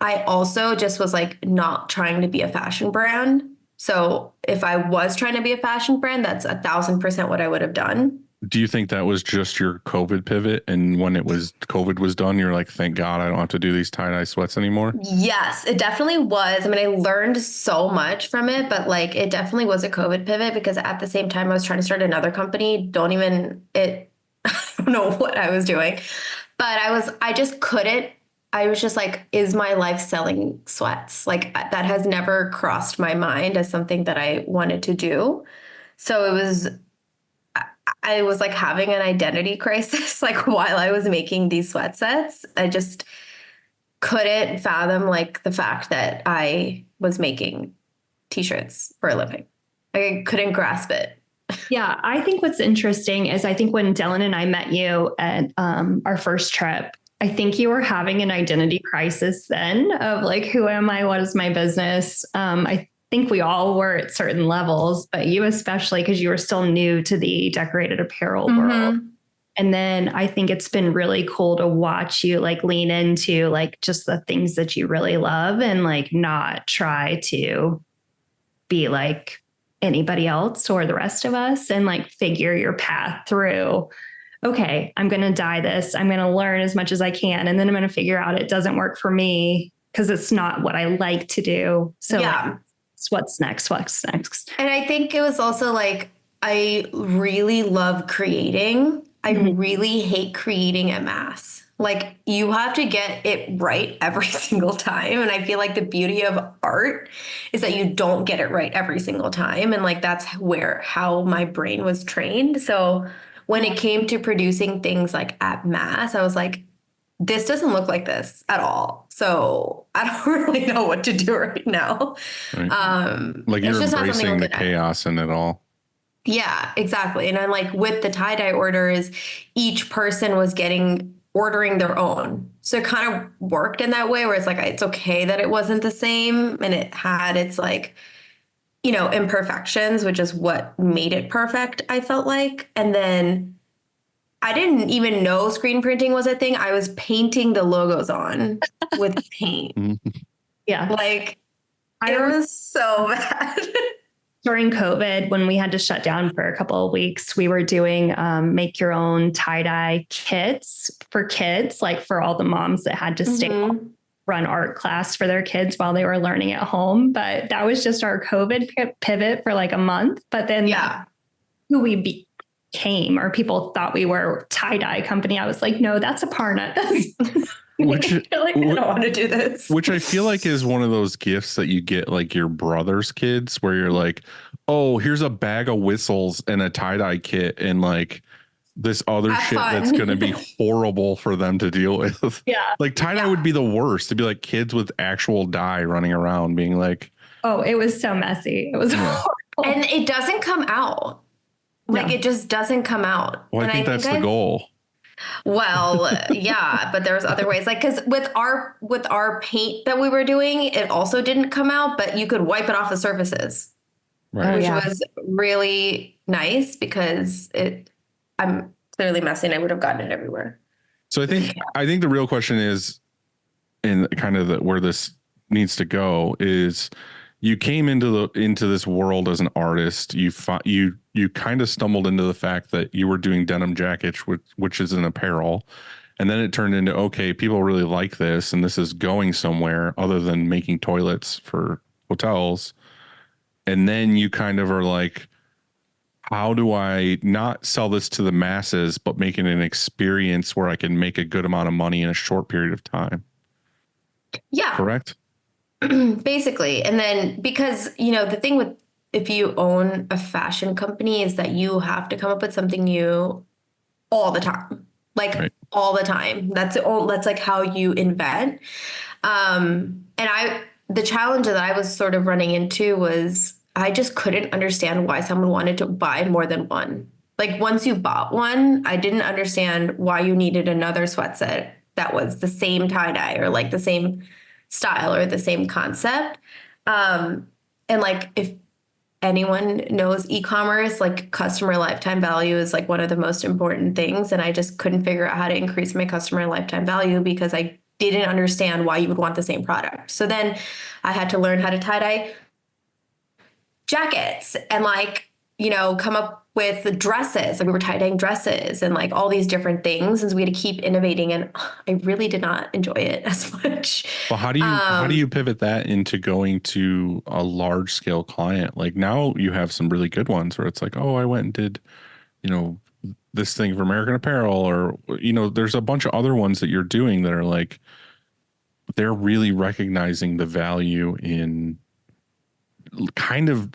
E: I also just was like not trying to be a fashion brand. So if I was trying to be a fashion brand, that's 1,000% what I would have done.
C: Do you think that was just your COVID pivot? And when COVID was done, you're like, thank God I don't have to do these tie-dye sweats anymore?
E: Yes, it definitely was. I mean, I learned so much from it, but like it definitely was a COVID pivot because at the same time I was trying to start another company. I don't know what I was doing, but I just couldn't. I was just like, is my life selling sweats? Like that has never crossed my mind as something that I wanted to do. So I was like having an identity crisis, like while I was making these sweat sets. I just couldn't fathom like the fact that I was making t-shirts for a living. I couldn't grasp it.
D: yeah. I think what's interesting is I think when Dylan and I met you at our first trip, I think you were having an identity crisis then of like, who am I? What is my business? I think we all were at certain levels, but you especially because you were still new to the decorated apparel world. And then I think it's been really cool to watch you like lean into like just the things that you really love and like not try to be like anybody else or the rest of us and like figure your path through. Okay, I'm going to dye this. I'm going to learn as much as I can. And then I'm going to figure out it doesn't work for me because it's not what I like to do. So like, what's next? What's next?
E: And I think it was also like, I really love creating. I really hate creating en masse. Like you have to get it right every single time. And I feel like the beauty of art is that you don't get it right every single time. And like, that's how my brain was trained. So when it came to producing things like at mass, I was like, this doesn't look like this at all. So I don't really know what to do right now.
C: Right. Like you're embracing the chaos in it all.
E: Yeah, exactly. And I'm like with the tie-dye orders, each person was ordering their own. So it kind of worked in that way where it's like, it's okay that it wasn't the same and it had its like, imperfections, which is what made it perfect, I felt like. And then I didn't even know screen printing was a thing. I was painting the logos on with paint.
D: Yeah.
E: Like it was so bad.
D: During COVID, when we had to shut down for a couple of weeks, we were doing make your own tie-dye kits for kids, like for all the moms that had to stay home, run art class for their kids while they were learning at home. But that was just our COVID pivot for like a month. But then who we became, or people thought we were tie-dye company. I was like, no, that's Aparna.
C: Which
E: I don't want to do this.
C: Which I feel like is one of those gifts that you get like your brother's kids where you're like, oh, here's a bag of whistles and a tie-dye kit and like this other shit that's going to be horrible for them to deal with.
D: Yeah.
C: Like tie-dye would be the worst. To be like kids with actual dye running around being like,
D: oh, it was so messy. It was horrible.
E: And it doesn't come out. Like it just doesn't come out.
C: Well,
E: and
C: I think that's the goal.
E: Well, yeah, but there's other ways. Like, because with our paint that we were doing, it also didn't come out, but you could wipe it off the surfaces,
C: Right.
E: which was really nice because I'm clearly messy and I would have gotten it everywhere.
C: So I think the real question is, and kind of where this needs to go is you came into this world as an artist. You kind of stumbled into the fact that you were doing denim jackets, which is an apparel. And then it turned into, okay, people really like this, and this is going somewhere other than making toilets for hotels. And then you kind of are like, how do I not sell this to the masses, but make it an experience where I can make a good amount of money in a short period of time?
E: Yeah.
C: Correct?
E: Basically. And then because, the thing with if you own a fashion company is that you have to come up with something new all the time. Like
C: right.
E: all the time. That's like how you invent. And the challenge that I was sort of running into was I just couldn't understand why someone wanted to buy more than one. Like once you bought one, I didn't understand why you needed another sweatset that was the same tie-dye or like the same style or the same concept. And like if anyone knows e-commerce, like customer lifetime value is like one of the most important things. And I just couldn't figure out how to increase my customer lifetime value because I didn't understand why you would want the same product. So then I had to learn how to tie-dye jackets and like, come up with the dresses. Like we were tie-dyeing dresses and like all these different things. And so we had to keep innovating. And I really did not enjoy it as much.
C: Well, how do you pivot that into going to a large scale client? Like now you have some really good ones where it's like, oh, I went and did, this thing for American Apparel, or, there's a bunch of other ones that you're doing that are like, they're really recognizing the value in kind of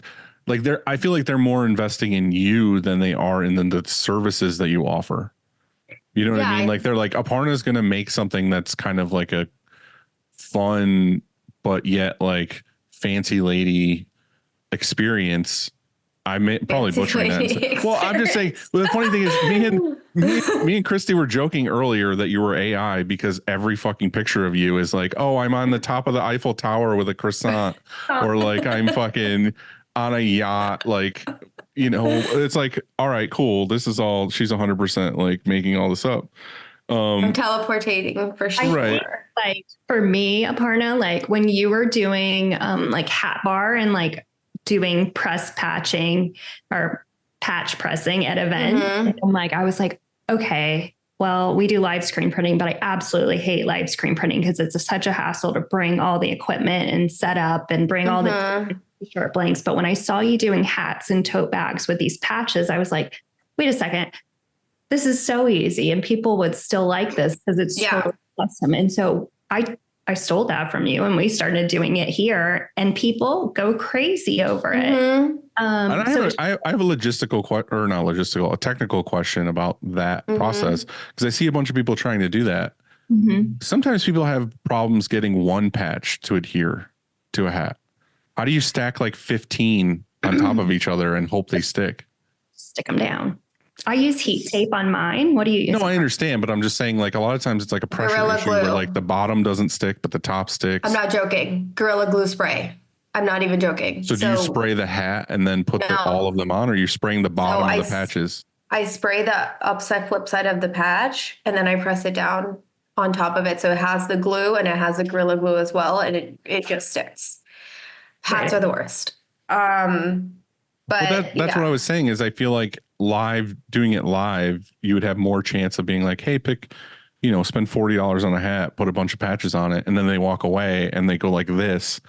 C: like I feel like they're more investing in you than they are in the services that you offer. You know what I mean? Like they're like, Aparna is going to make something that's kind of like a fun, but yet like fancy lady experience. I may probably butchering that. Well, I'm just saying, well, the funny thing is me and Christy were joking earlier that you were AI because every fucking picture of you is like, oh, I'm on the top of the Eiffel Tower with a croissant or like I'm fucking on a yacht. Like, it's like, all right, cool. This is all, she's 100% like making all this up.
E: I'm teleportating for sure.
C: Right.
D: Like for me, Aparna, like when you were doing like hat bar and like doing press patching or patch pressing at events. And I was like, okay, well, we do live screen printing, but I absolutely hate live screen printing because it's such a hassle to bring all the equipment and set up and bring all the short blanks. But when I saw you doing hats and tote bags with these patches, I was like, wait a second, this is so easy and people would still like this because it's so awesome. And so I stole that from you and we started doing it here and people go crazy over it.
C: And I have a a technical question about that process because I see a bunch of people trying to do that. Sometimes people have problems getting one patch to adhere to a hat. How do you stack like 15 on top of each other and hope they stick?
D: Stick them down. I use heat tape on mine. What do you use?
C: No, I understand, but I'm just saying like a lot of times it's like a pressure issue where like the bottom doesn't stick, but the top sticks.
E: I'm not joking. Gorilla Glue spray. I'm not even joking.
C: So do you spray the hat and then put all of them on, or are you spraying the bottom of the patches?
E: I spray the upside flip side of the patch and then I press it down on top of it. So it has the glue and it has the Gorilla Glue as well. And it just sticks. Hats are the worst. But
C: that's what I was saying is I feel like doing it live, you would have more chance of being like, hey, spend $40 on a hat, put a bunch of patches on it. And then they walk away and they go like this.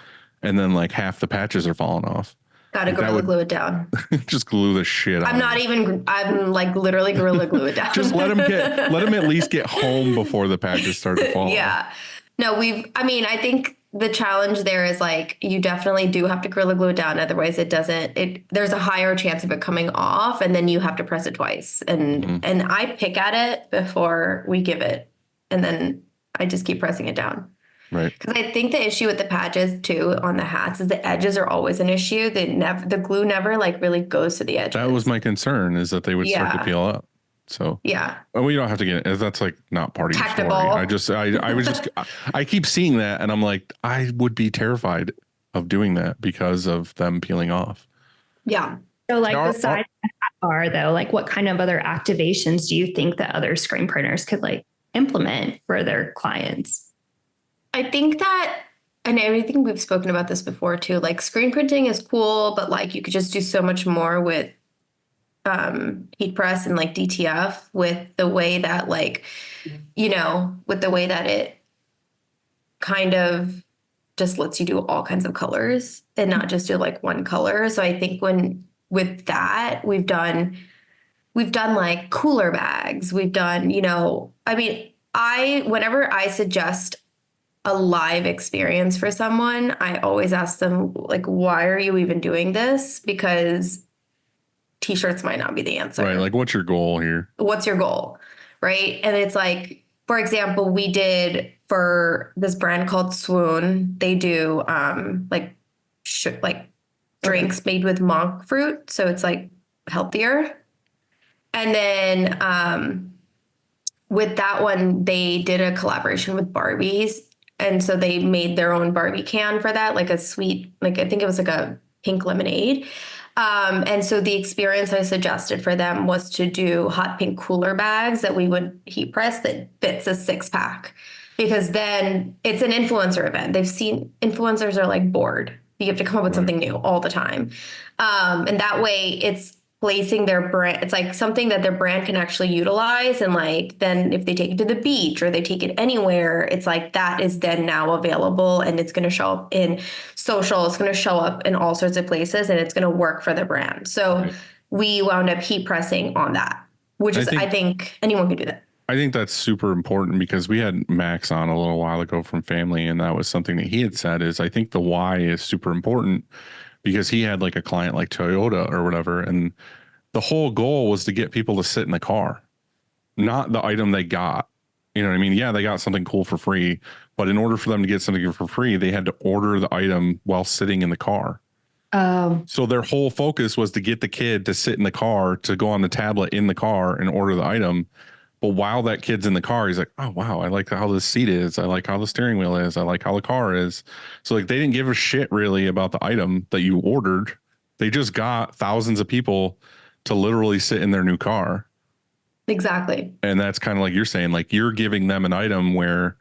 C: And then like half the patches are falling off.
E: Gotta Gorilla Glue it down.
C: Just glue the shit out.
E: I'm like literally Gorilla Glue it down.
C: Just let them at least get home before the patches start to fall.
E: Yeah. No, I think the challenge there is like, you definitely do have to Gorilla Glue it down. Otherwise there's a higher chance of it coming off and then you have to press it twice. And I pick at it before we give it. And then I just keep pressing it down.
C: Right.
E: Because I think the issue with the patches too on the hats is the edges are always an issue. The glue never like really goes to the edges.
C: That was my concern is that they would start to peel up. So we don't have to get it. That's like not part of your story. I keep seeing that and I'm like, I would be terrified of doing that because of them peeling off.
E: Yeah.
D: So like besides the hat bar though, like what kind of other activations do you think that other screen printers could like implement for their clients?
E: I think that And I think we've spoken about this before too. Like screen printing is cool, but like you could just do so much more with heat press and like DTF with the way that like, with the way that it kind of just lets you do all kinds of colors and not just do like one color. So I think with that, we've done like cooler bags. We've done, I mean, whenever I suggest a live experience for someone, I always ask them like, why are you even doing this? Because t-shirts might not be the answer.
C: Right. Like, what's your goal here?
E: What's your goal? Right. And it's like, for example, we did for this brand called Swoon, they do like drinks made with monk fruit. So it's like healthier. And then with that one, they did a collaboration with Barbies. And so they made their own Barbie can for that, like a sweet, like I think it was like a pink lemonade. And so the experience I suggested for them was to do hot pink cooler bags that we would heat press that fits a 6-pack. Because then it's an influencer event. They've seen influencers are like bored. You have to come up with something new all the time. And that way it's placing their brand. It's like something that their brand can actually utilize. And like, then if they take it to the beach or they take it anywhere, it's like that is then now available and it's going to show up in social. It's going to show up in all sorts of places and it's going to work for the brand. So we wound up heat pressing on that, which I think anyone can do that.
C: I think that's super important because we had Max on a little while ago from Family, and that was something that he had said is I think the why is super important because he had like a client like Toyota or whatever, and the whole goal was to get people to sit in the car, not the item they got. You know what I mean? Yeah, they got something cool for free, but in order for them to get something for free, they had to order the item while sitting in the car. So their whole focus was to get the kid to sit in the car, to go on the tablet in the car and order the item. But while that kid's in the car, he's like, oh, wow, I like how the seat is. I like how the steering wheel is. I like how the car is. So like they didn't give a shit really about the item that you ordered. They just got thousands of people to literally sit in their new car.
E: Exactly.
C: And that's kind of like you're saying, like you're giving them an item where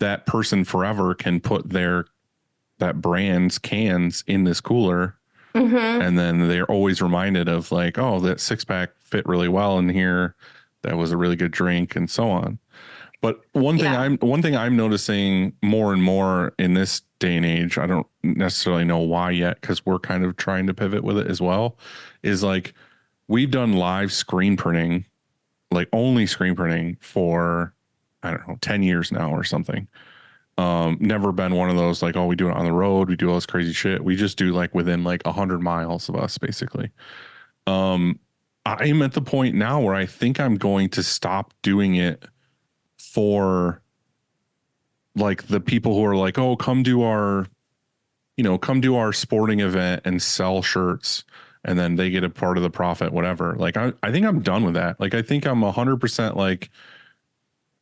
C: that person forever can put that brand's cans in this cooler. Mm-hmm. And then they're always reminded of like, oh, that 6-pack fit really well in here. That was a really good drink and so on. But one thing I'm noticing more and more in this day and age, I don't necessarily know why yet, because we're kind of trying to pivot with it as well, is like we've done live screen printing, like only screen printing for, I don't know, 10 years now or something. Never been one of those like, oh, we do it on the road. We do all this crazy shit. We just do like within like 100 miles of us, basically. I'm at the point now where I think I'm going to stop doing it for like the people who are like, oh, come do our sporting event and sell shirts and then they get a part of the profit, whatever. Like, I think I'm done with that. Like, I think I'm 100% like,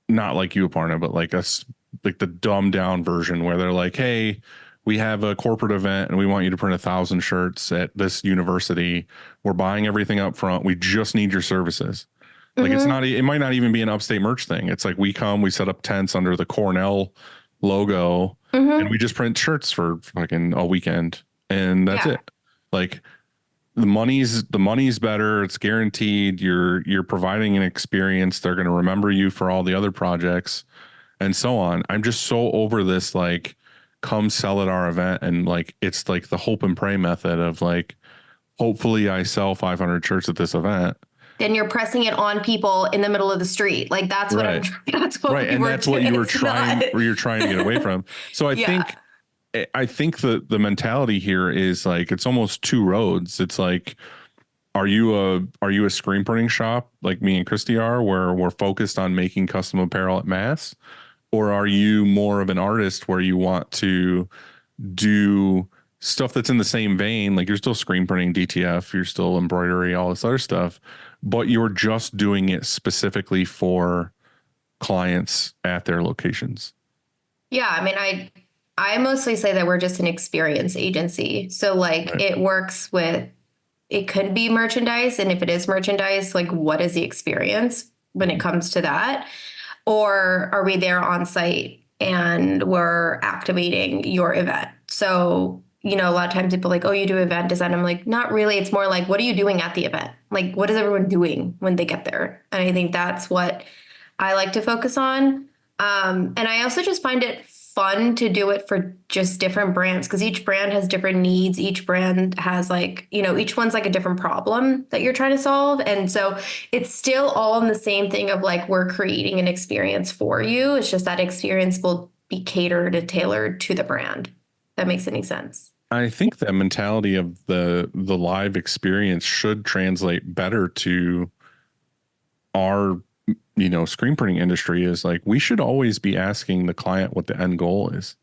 C: not like you, Aparna, but like like the dumbed down version where they're like, hey, we have a corporate event and we want you to print 1,000 shirts at this university. We're buying everything up front. We just need your services. Like it might not even be an Upstate merch thing. It's like we set up tents under the Cornell logo and we just print shirts for fucking a weekend. And that's it. Like the money's better. It's guaranteed. You're providing an experience. They're going to remember you for all the other projects and so on. I'm just so over this, like, come sell at our event. And like, it's like the hope and pray method of like, hopefully I sell 500 shirts at this event.
E: Then you're pressing it on people in the middle of the street. Like that's what
C: right.
E: that's what
C: right. And that's what you were trying to get away from. So I think the mentality here is like, it's almost two roads. It's like, are you a screen printing shop like me and Christy are, where we're focused on making custom apparel at mass? Or are you more of an artist where you want to do stuff that's in the same vein? Like you're still screen printing DTF, you're still embroidery, all this other stuff, but you're just doing it specifically for clients at their locations.
E: Yeah. I mean, I mostly say that we're just an experience agency. So like it works with, it could be merchandise. And if it is merchandise, like what is the experience when it comes to that? Or are we there on site and we're activating your event. So, you know, a lot of times people are like, oh, you do event design. I'm like, not really. It's more like, what are you doing at the event? Like, what is everyone doing when they get there? And I think that's what I like to focus on. And I also just find it fun to do it for just different brands, because each brand has different needs. Each brand has like, you know, each one's like a different problem that you're trying to solve. And so it's still all in the same thing of like, we're creating an experience for you. It's just that experience will be catered and tailored to the brand. That makes any sense.
C: I think that mentality of the live experience should translate better to our, you know, screen printing industry. Is like, we should always be asking the client what the end goal is.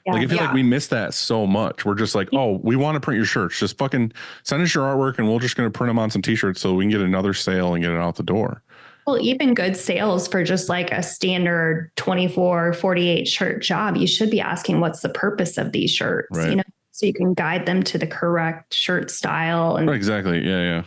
D: Yeah.
C: Like, I feel like we miss that so much. We're just like, oh, we want to print your shirts. Just fucking send us your artwork and we're just going to print them on some t-shirts so we can get another sale and get it out the door.
D: Well, even good sales for just like a standard 24, 48 shirt job, you should be asking what's the purpose of these shirts,
C: Right.
D: you know, so you can guide them to the correct shirt style. And
C: Exactly. Yeah.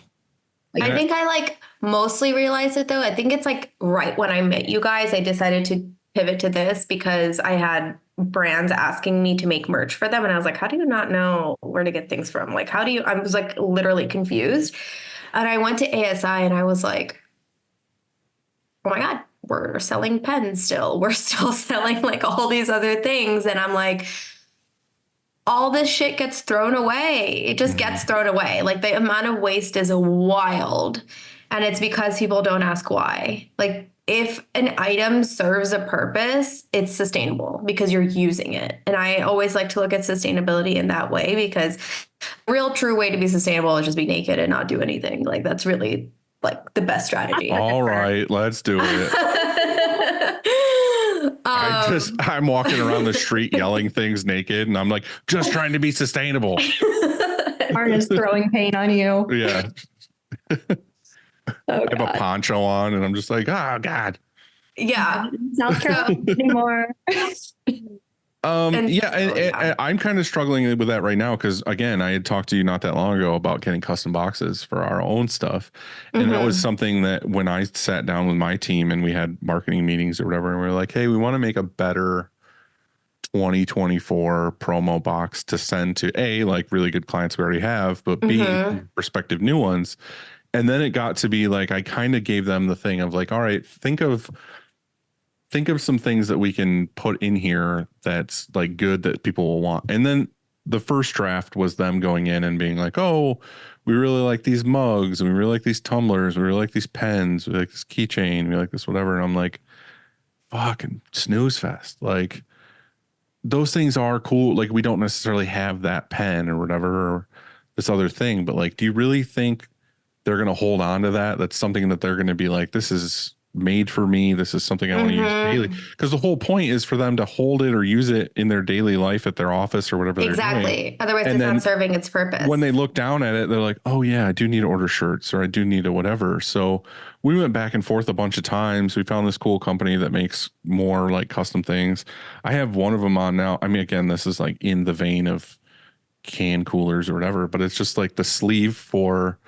E: I think I like mostly realized it though. I think it's like right when I met you guys, I decided to pivot to this because I had brands asking me to make merch for them. And I was like, how do you not know where to get things from? Like, how do you, I was like literally confused. And I went to ASI and I was like, oh my God, we're selling pens still. We're still selling like all these other things. And I'm like, all this shit gets thrown away. It just gets thrown away. Like the amount of waste is wild. And it's because people don't ask why. Like if an item serves a purpose, it's sustainable because you're using it. And I always like to look at sustainability in that way, because the real true way to be sustainable is just be naked and not do anything. Like that's really like the best strategy.
C: All right, let's do it. I'm walking around the street yelling things naked and I'm like, just trying to be sustainable.
D: Parnis throwing paint on you.
C: Yeah.
D: Oh,
C: I have a poncho on and I'm just like, oh God.
E: Yeah.
D: South Carolina anymore.
C: And I'm kind of struggling with that right now because, again, I had talked to you not that long ago about getting custom boxes for our own stuff. And that was something that when I sat down with my team and we had marketing meetings or whatever, and we were like, hey, we want to make a better 2024 promo box to send to A, like really good clients we already have, but B, prospective new ones. And then it got to be like, I kind of gave them the thing of like, all right, think of some things that we can put in here that's like good that people will want. And then the first draft was them going in and being like, oh, we really like these mugs and we really like these tumblers. We really like these pens. We like this keychain. We like this, whatever. And I'm like, fucking snooze fest. Like those things are cool. Like we don't necessarily have that pen or whatever, or this other thing, but like, do you really think they're going to hold on to that? That's something that they're going to be like, this is made for me. This is something I want to use daily. Because the whole point is for them to hold it or use it in their daily life at their office or whatever they're doing.
E: Otherwise, it's not serving its purpose.
C: When they look down at it, they're like, oh yeah, I do need to order shirts or I do need a whatever. So we went back and forth a bunch of times. We found this cool company that makes more like custom things. I have one of them on now. I mean, again, this is like in the vein of can coolers or whatever, but it's just like the sleeve for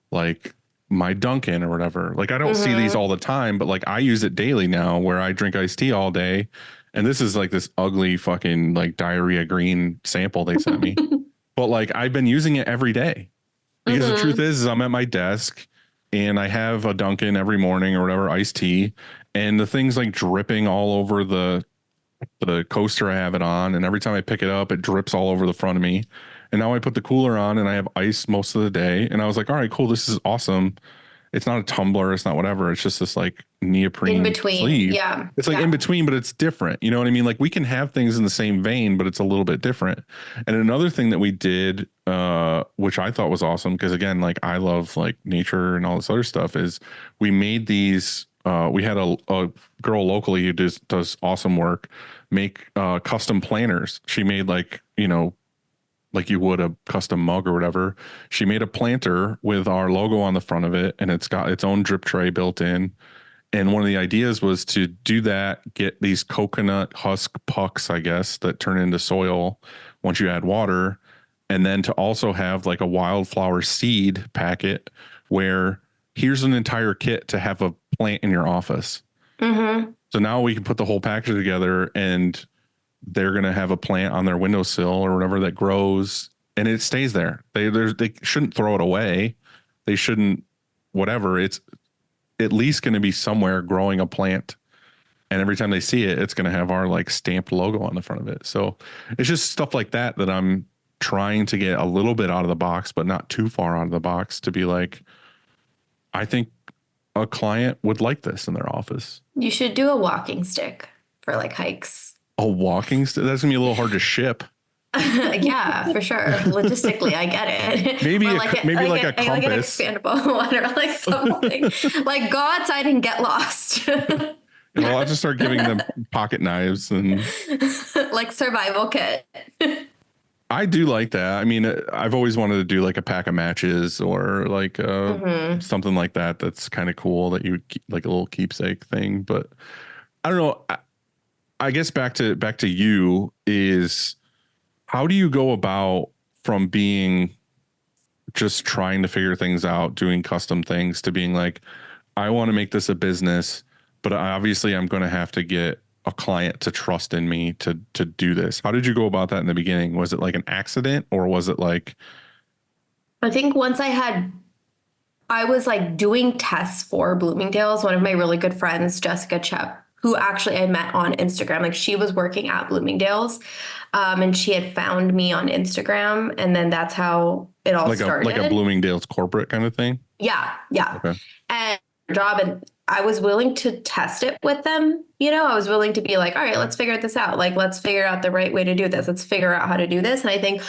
C: like my Dunkin' or whatever. Like I don't see these all the time, but like I use it daily now where I drink iced tea all day. And this is like this ugly fucking like diarrhea green sample they sent me. But like I've been using it every day because the truth is I'm at my desk and I have a Dunkin' every morning or whatever, iced tea. And the thing's like dripping all over the coaster I have it on. And every time I pick it up, it drips all over the front of me. And now I put the cooler on and I have ice most of the day. And I was like, all right, cool. This is awesome. It's not a tumbler. It's not whatever. It's just this like neoprene
E: in between
C: sleeve.
E: Yeah.
C: It's like in between, but it's different. You know what I mean? Like we can have things in the same vein, but it's a little bit different. And another thing that we did, which I thought was awesome, because again, like I love like nature and all this other stuff, is we made these, we had a girl locally who does awesome work, make custom planters. She made like, you know, like you would a custom mug or whatever. She made a planter with our logo on the front of it, and it's got its own drip tray built in. And one of the ideas was to do that, get these coconut husk pucks, I guess, that turn into soil once you add water. And then to also have like a wildflower seed packet where here's an entire kit to have a plant in your office. So now we can put the whole package together and they're going to have a plant on their windowsill or whatever that grows and it stays there. They shouldn't throw it away. They shouldn't, whatever. It's at least going to be somewhere growing a plant. And every time they see it, it's going to have our like stamped logo on the front of it. So it's just stuff like that I'm trying to get a little bit out of the box, but not too far out of the box to be like, I think a client would like this in their office.
E: You should do a walking stick for like hikes.
C: A walking stick? That's gonna be a little hard to ship.
E: Yeah, for sure. Logistically, I get it.
C: Maybe
E: Or
C: a compass.
E: like an expandable one or like something. Like go outside and get lost.
C: I'll just start giving them pocket knives and
E: like survival kit.
C: I do like that. I mean, I've always wanted to do like a pack of matches or like something like that. That's kind of cool that you would keep, like a little keepsake thing. But I don't know. I guess back to you is how do you go about from being just trying to figure things out, doing custom things to being like, I want to make this a business, but obviously I'm going to have to get a client to trust in me to do this. How did you go about that in the beginning? Was it like an accident or was it like?
E: I think once I was like doing tests for Bloomingdale's. One of my really good friends, Jessica Chepp, who actually I met on Instagram, like she was working at Bloomingdale's, and she had found me on Instagram, and then that's how it all started.
C: Like a Bloomingdale's corporate kind of thing.
E: Yeah.
C: Okay.
E: And I was willing to test it with them. I was willing to be like, all right, let's figure this out. Like, let's figure out the right way to do this. Let's figure out how to do this. And I think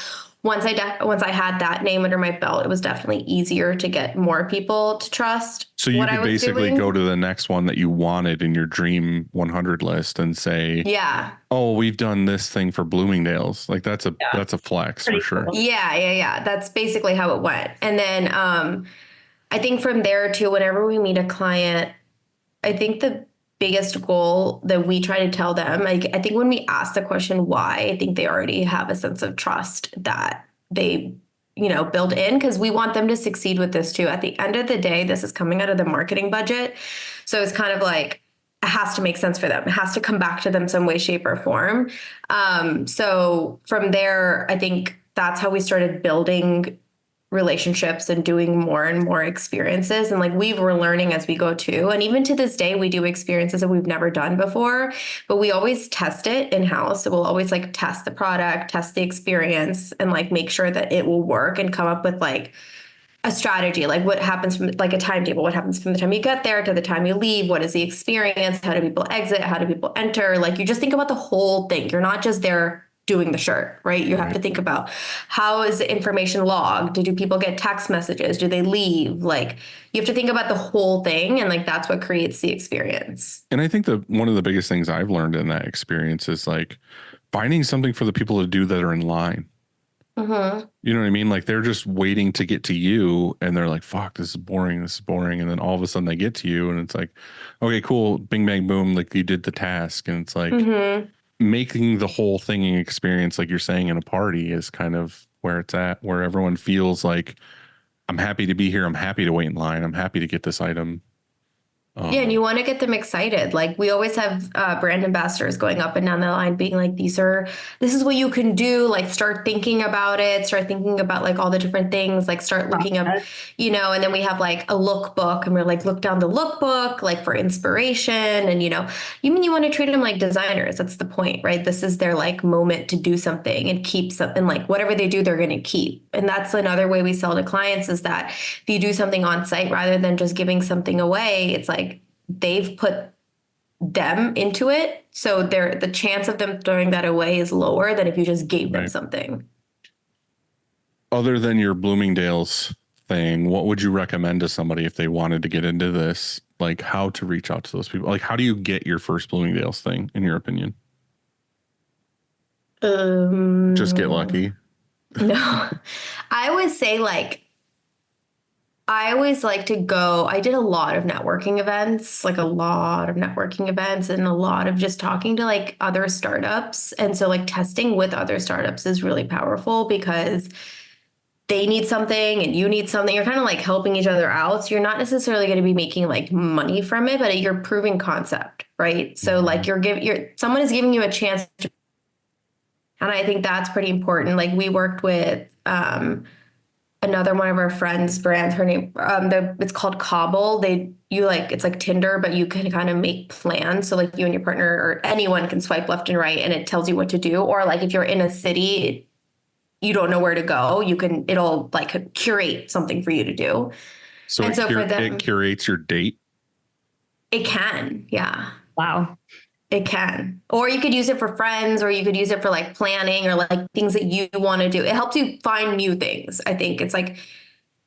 E: once I had that name under my belt, it was definitely easier to get more people to trust.
C: So you could basically go to the next one that you wanted in your dream 100 list and say,
E: yeah,
C: oh, we've done this thing for Bloomingdale's. Like that's a flex for sure.
E: Cool. Yeah. That's basically how it went. And then I think from there too, whenever we meet a client, I think the biggest goal that we try to tell them, like, I think when we ask the question why, I think they already have a sense of trust that they, build in, because we want them to succeed with this too. At the end of the day, this is coming out of the marketing budget. So it's kind of like, it has to make sense for them. It has to come back to them some way, shape, or form. So from there, I think that's how we started building relationships and doing more and more experiences. And like we're learning as we go too. And even to this day, we do experiences that we've never done before, but we always test it in-house. So we'll always like test the product, test the experience, and like make sure that it will work and come up with like a strategy, like what happens from like a timetable, what happens from the time you get there to the time you leave, what is the experience, how do people exit, how do people enter? Like you just think about the whole thing. You're not just there doing the shirt, right? You have to think about how is the information logged? Do people get text messages? Do they leave? Like you have to think about the whole thing. And like, that's what creates the experience.
C: And I think one of the biggest things I've learned in that experience is like finding something for the people to do that are in line.
E: Mm-hmm.
C: You know what I mean? Like they're just waiting to get to you and they're like, fuck, this is boring. This is boring. And then all of a sudden they get to you and it's like, okay, cool. Bing, bang, boom. Like you did the task. And it's like, making the whole thing an experience, like you're saying, in a party is kind of where it's at, where everyone feels like, I'm happy to be here. I'm happy to wait in line. I'm happy to get this item.
E: Yeah, and you want to get them excited. Like we always have brand ambassadors going up and down the line being like, this is what you can do. Like start thinking about it. Start thinking about like all the different things. Like start looking up, and then we have like a lookbook and we're like, look down the lookbook, like for inspiration. And, you want to treat them like designers. That's the point, right? This is their like moment to do something and keep something, like whatever they do, they're going to keep. And that's another way we sell to clients is that if you do something on site, rather than just giving something away, it's like, they've put them into it. So the chance of them throwing that away is lower than if you just gave them something.
C: Other than your Bloomingdale's thing, what would you recommend to somebody if they wanted to get into this? Like how to reach out to those people? Like how do you get your first Bloomingdale's thing, in your opinion? Just get lucky.
E: No, I would say like, I always like to go, I did a lot of networking events and a lot of just talking to like other startups. And so like testing with other startups is really powerful because they need something and you need something. You're kind of like helping each other out. So you're not necessarily going to be making like money from it, but you're proving concept, right? So like someone is giving you a chance to And I think that's pretty important. Like we worked with another one of our friends' brands. Her name, it's called Cobble. It's like Tinder, but you can kind of make plans. So like you and your partner or anyone can swipe left and right, and it tells you what to do. Or like if you're in a city, you don't know where to go, it'll like curate something for you to do.
C: So
E: And so for them,
C: it curates your date.
E: it can, yeah.
D: Wow.
E: It can. Or you could use it for friends, or you could use it for like planning or like things that you want to do. It helps you find new things. I think it's like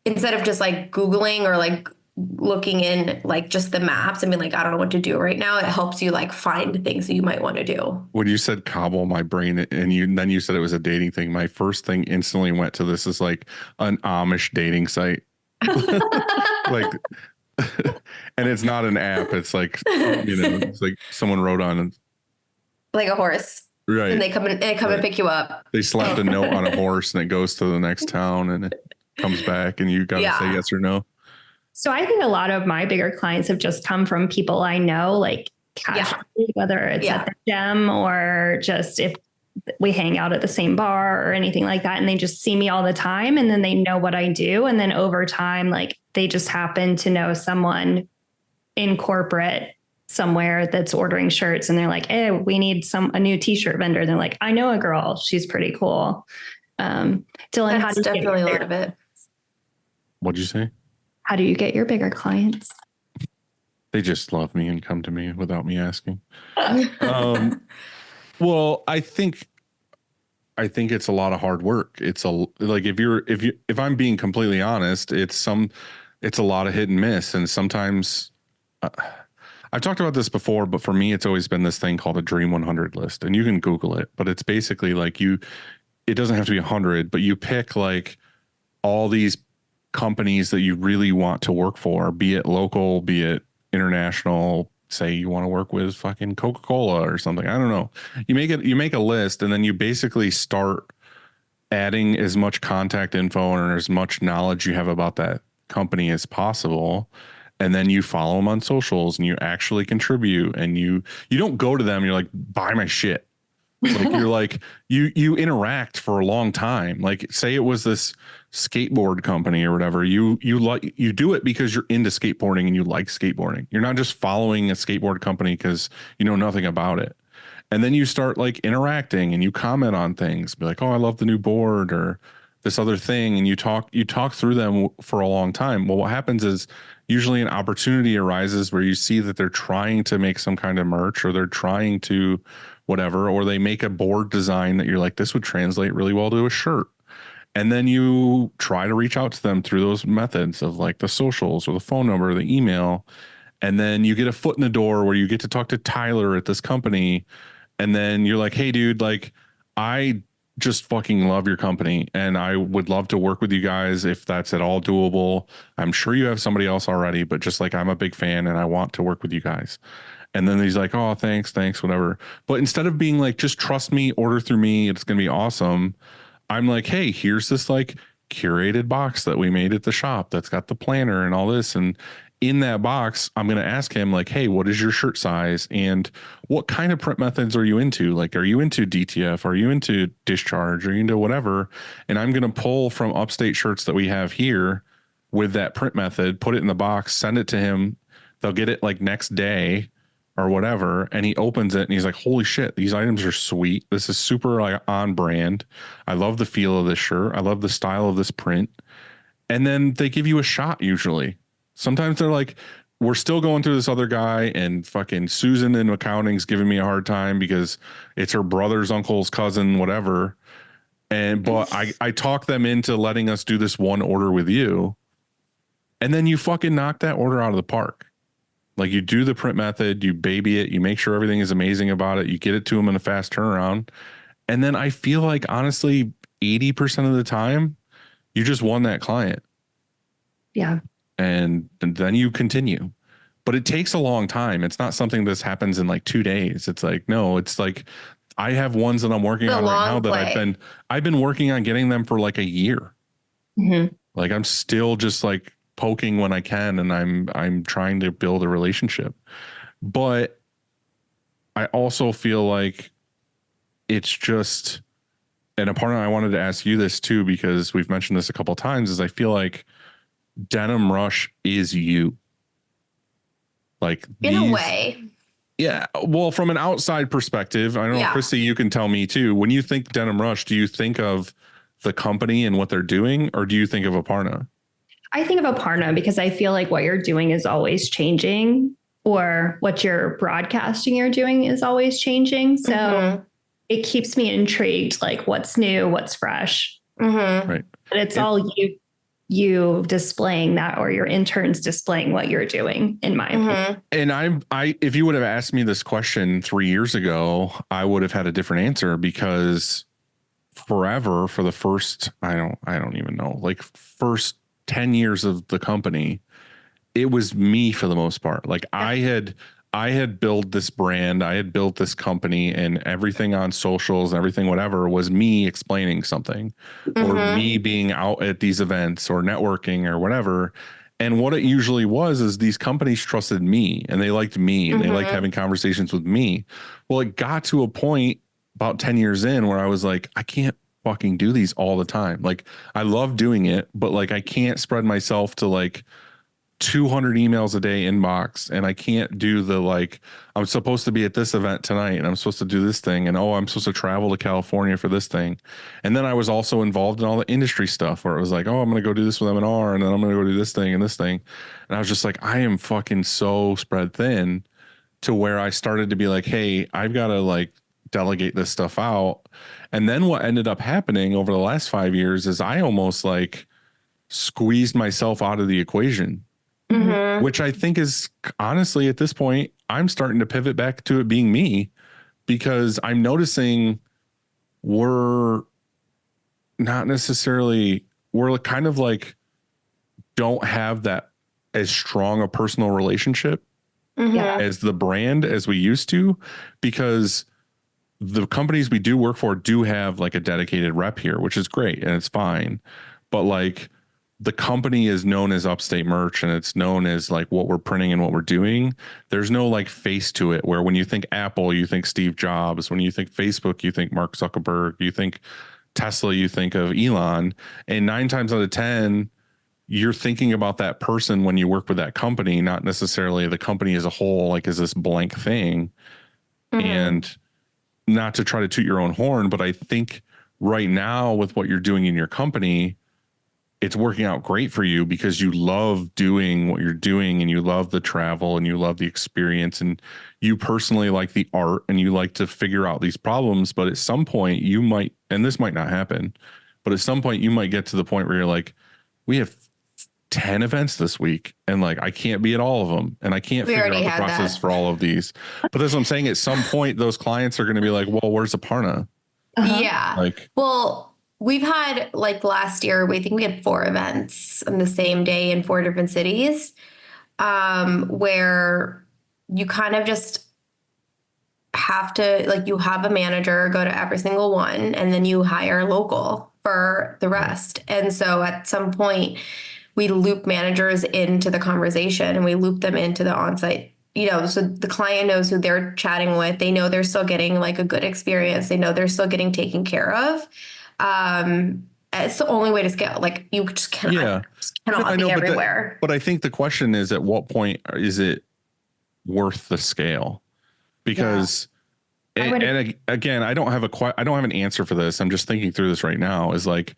E: instead of just like Googling or like looking in like just the maps and being like, I don't know what to do right now, it helps you like find things that you might want to do.
C: When you said Cobble, my brain, and then you said it was a dating thing, my first thing instantly went to this is like an Amish dating site. Like and it's not an app. It's like, it's like someone wrote on
E: like a horse.
C: Right.
E: And they come and pick you up.
C: They slapped a note on a horse and it goes to the next town and it comes back and you got to say yes or no.
D: So I think a lot of my bigger clients have just come from people I know, like casually, whether it's at the gym or just if we hang out at the same bar or anything like that. And they just see me all the time and then they know what I do. And then over time, like they just happen to know someone in corporate somewhere that's ordering shirts and they're like, hey, we need a new t-shirt vendor. And they're like, I know a girl. She's pretty cool. Dylan,
E: that's
D: how do you
E: definitely a lot of it.
C: What'd you say?
D: How do you get your bigger clients?
C: They just love me and come to me without me asking. Well, I think it's a lot of hard work. It's like if I'm being completely honest, it's a lot of hit and miss. And sometimes I've talked about this before, but for me, it's always been this thing called a Dream 100 list, and you can Google it, but it's basically like it doesn't have to be 100, but you pick like all these companies that you really want to work for, be it local, be it international. Say you want to work with fucking Coca-Cola or something. I don't know. You make a list and then you basically start adding as much contact info or as much knowledge you have about that company as possible. And then you follow them on socials and you actually contribute and you don't go to them and you're like, buy my shit. Like you're like, you interact for a long time. Like say it was this skateboard company or whatever, you do it because you're into skateboarding and you like skateboarding. You're not just following a skateboard company because you know nothing about it. And then you start like interacting and you comment on things, be like, oh, I love the new board or this other thing. And you talk through them for a long time. Well, what happens is usually an opportunity arises where you see that they're trying to make some kind of merch or they're trying to whatever, or they make a board design that you're like, this would translate really well to a shirt. And then you try to reach out to them through those methods of like the socials or the phone number, or the email. And then you get a foot in the door where you get to talk to Tyler at this company. And then you're like, hey, dude, like I just fucking love your company and I would love to work with you guys if that's at all doable. I'm sure you have somebody else already, but just like I'm a big fan and I want to work with you guys. And then he's like, oh, thanks, whatever. But instead of being like, just trust me, order through me, it's going to be awesome. I'm like, hey, here's this like curated box that we made at the shop that's got the planner and all this. And in that box, I'm going to ask him like, hey, what is your shirt size? And what kind of print methods are you into? Like, are you into DTF? Are you into discharge? Are you into whatever? And I'm going to pull from upstate shirts that we have here with that print method, put it in the box, send it to him. They'll get it like next day or whatever. And he opens it and he's like, holy shit, these items are sweet. This is super like on brand. I love the feel of this shirt. I love the style of this print. And then they give you a shot usually. Sometimes they're like, we're still going through this other guy and fucking Susan in accounting's giving me a hard time because it's her brother's uncle's cousin, whatever. But I talk them into letting us do this one order with you. And then you fucking knock that order out of the park. Like you do the print method, you baby it, you make sure everything is amazing about it. You get it to them in a fast turnaround. And then I feel like honestly, 80% of the time you just won that client.
D: Yeah.
C: And then you continue, but it takes a long time. It's not something that happens in like 2 days. It's like, no, it's like, I have ones that I'm working on right now that I've been working on getting them for like a year. Mm-hmm. Like I'm still just like poking when I can. And I'm trying to build a relationship, but I also feel like it's just And Aparna, I wanted to ask you this too, because we've mentioned this a couple of times, is I feel like Denimrush is you. Like
E: In a way.
C: Yeah. Well, from an outside perspective, I don't know,
E: Yeah.
C: Christy, you can tell me too. When you think Denimrush, do you think of the company and what they're doing, or do you think of Aparna?
D: I think of Aparna because I feel like what you're doing is always changing, or what you're broadcasting you're doing is always changing. So it keeps me intrigued, like what's new, what's fresh.
C: Right.
D: But it's all you displaying that, or your interns displaying what you're doing, in my opinion.
C: And if you would have asked me this question 3 years ago, I would have had a different answer, because forever, for the first, I don't even know, like first 10 years of the company, it was me for the most part. Like I had built this brand, I had built this company, and everything on socials, everything, whatever, was me explaining something or me being out at these events or networking or whatever. And what it usually was is these companies trusted me and they liked me and they liked having conversations with me. Well, it got to a point about 10 years in where I was like, I can't fucking do these all the time. Like, I love doing it, but like, I can't spread myself to like 200 emails a day inbox, and I can't do the like, I'm supposed to be at this event tonight and I'm supposed to do this thing, and I'm supposed to travel to California for this thing. And then I was also involved in all the industry stuff where it was like, I'm going to go do this with M&R, and then I'm going to go do this thing and this thing. And I was just like, I am fucking so spread thin, to where I started to be like, hey, I've got to like delegate this stuff out. And then what ended up happening over the last 5 years is I almost like squeezed myself out of the equation. Which I think is, honestly, at this point, I'm starting to pivot back to it being me, because I'm noticing we're not necessarily, we're kind of like, don't have that as strong a personal relationship as the brand as we used to, because the companies we do work for do have like a dedicated rep here, which is great and it's fine. But like, the company is known as Upstate Merch, and it's known as like what we're printing and what we're doing. There's no like face to it, where when you think Apple, you think Steve Jobs. When you think Facebook, you think Mark Zuckerberg. You think Tesla, you think of Elon. And 9 times out of 10, you're thinking about that person when you work with that company, not necessarily the company as a whole, like is this blank thing. And not to try to toot your own horn, but I think right now with what you're doing in your company, it's working out great for you because you love doing what you're doing, and you love the travel, and you love the experience, and you personally like the art, and you like to figure out these problems. But at some point you might, and this might not happen, but at some point you might get to the point where you're like, we have 10 events this week, and like, I can't be at all of them, and I can't figure out the process for all of these. But that's what I'm saying. At some point, those clients are going to be like, well, where's Aparna?
E: Yeah.
C: Like,
E: well, we've had like last year, we think we had 4 events on the same day in 4 different cities, where you kind of just have to, like, you have a manager go to every single one, and then you hire local for the rest. And so at some point we loop managers into the conversation, and we loop them into the on-site, so the client knows who they're chatting with. They know they're still getting like a good experience. They know they're still getting taken care of. It's the only way to scale. Like, you just cannot be everywhere.
C: But I think the question is, at what point is it worth the scale? Because, and again, I don't have an answer for this. I'm just thinking through this right now. Is like,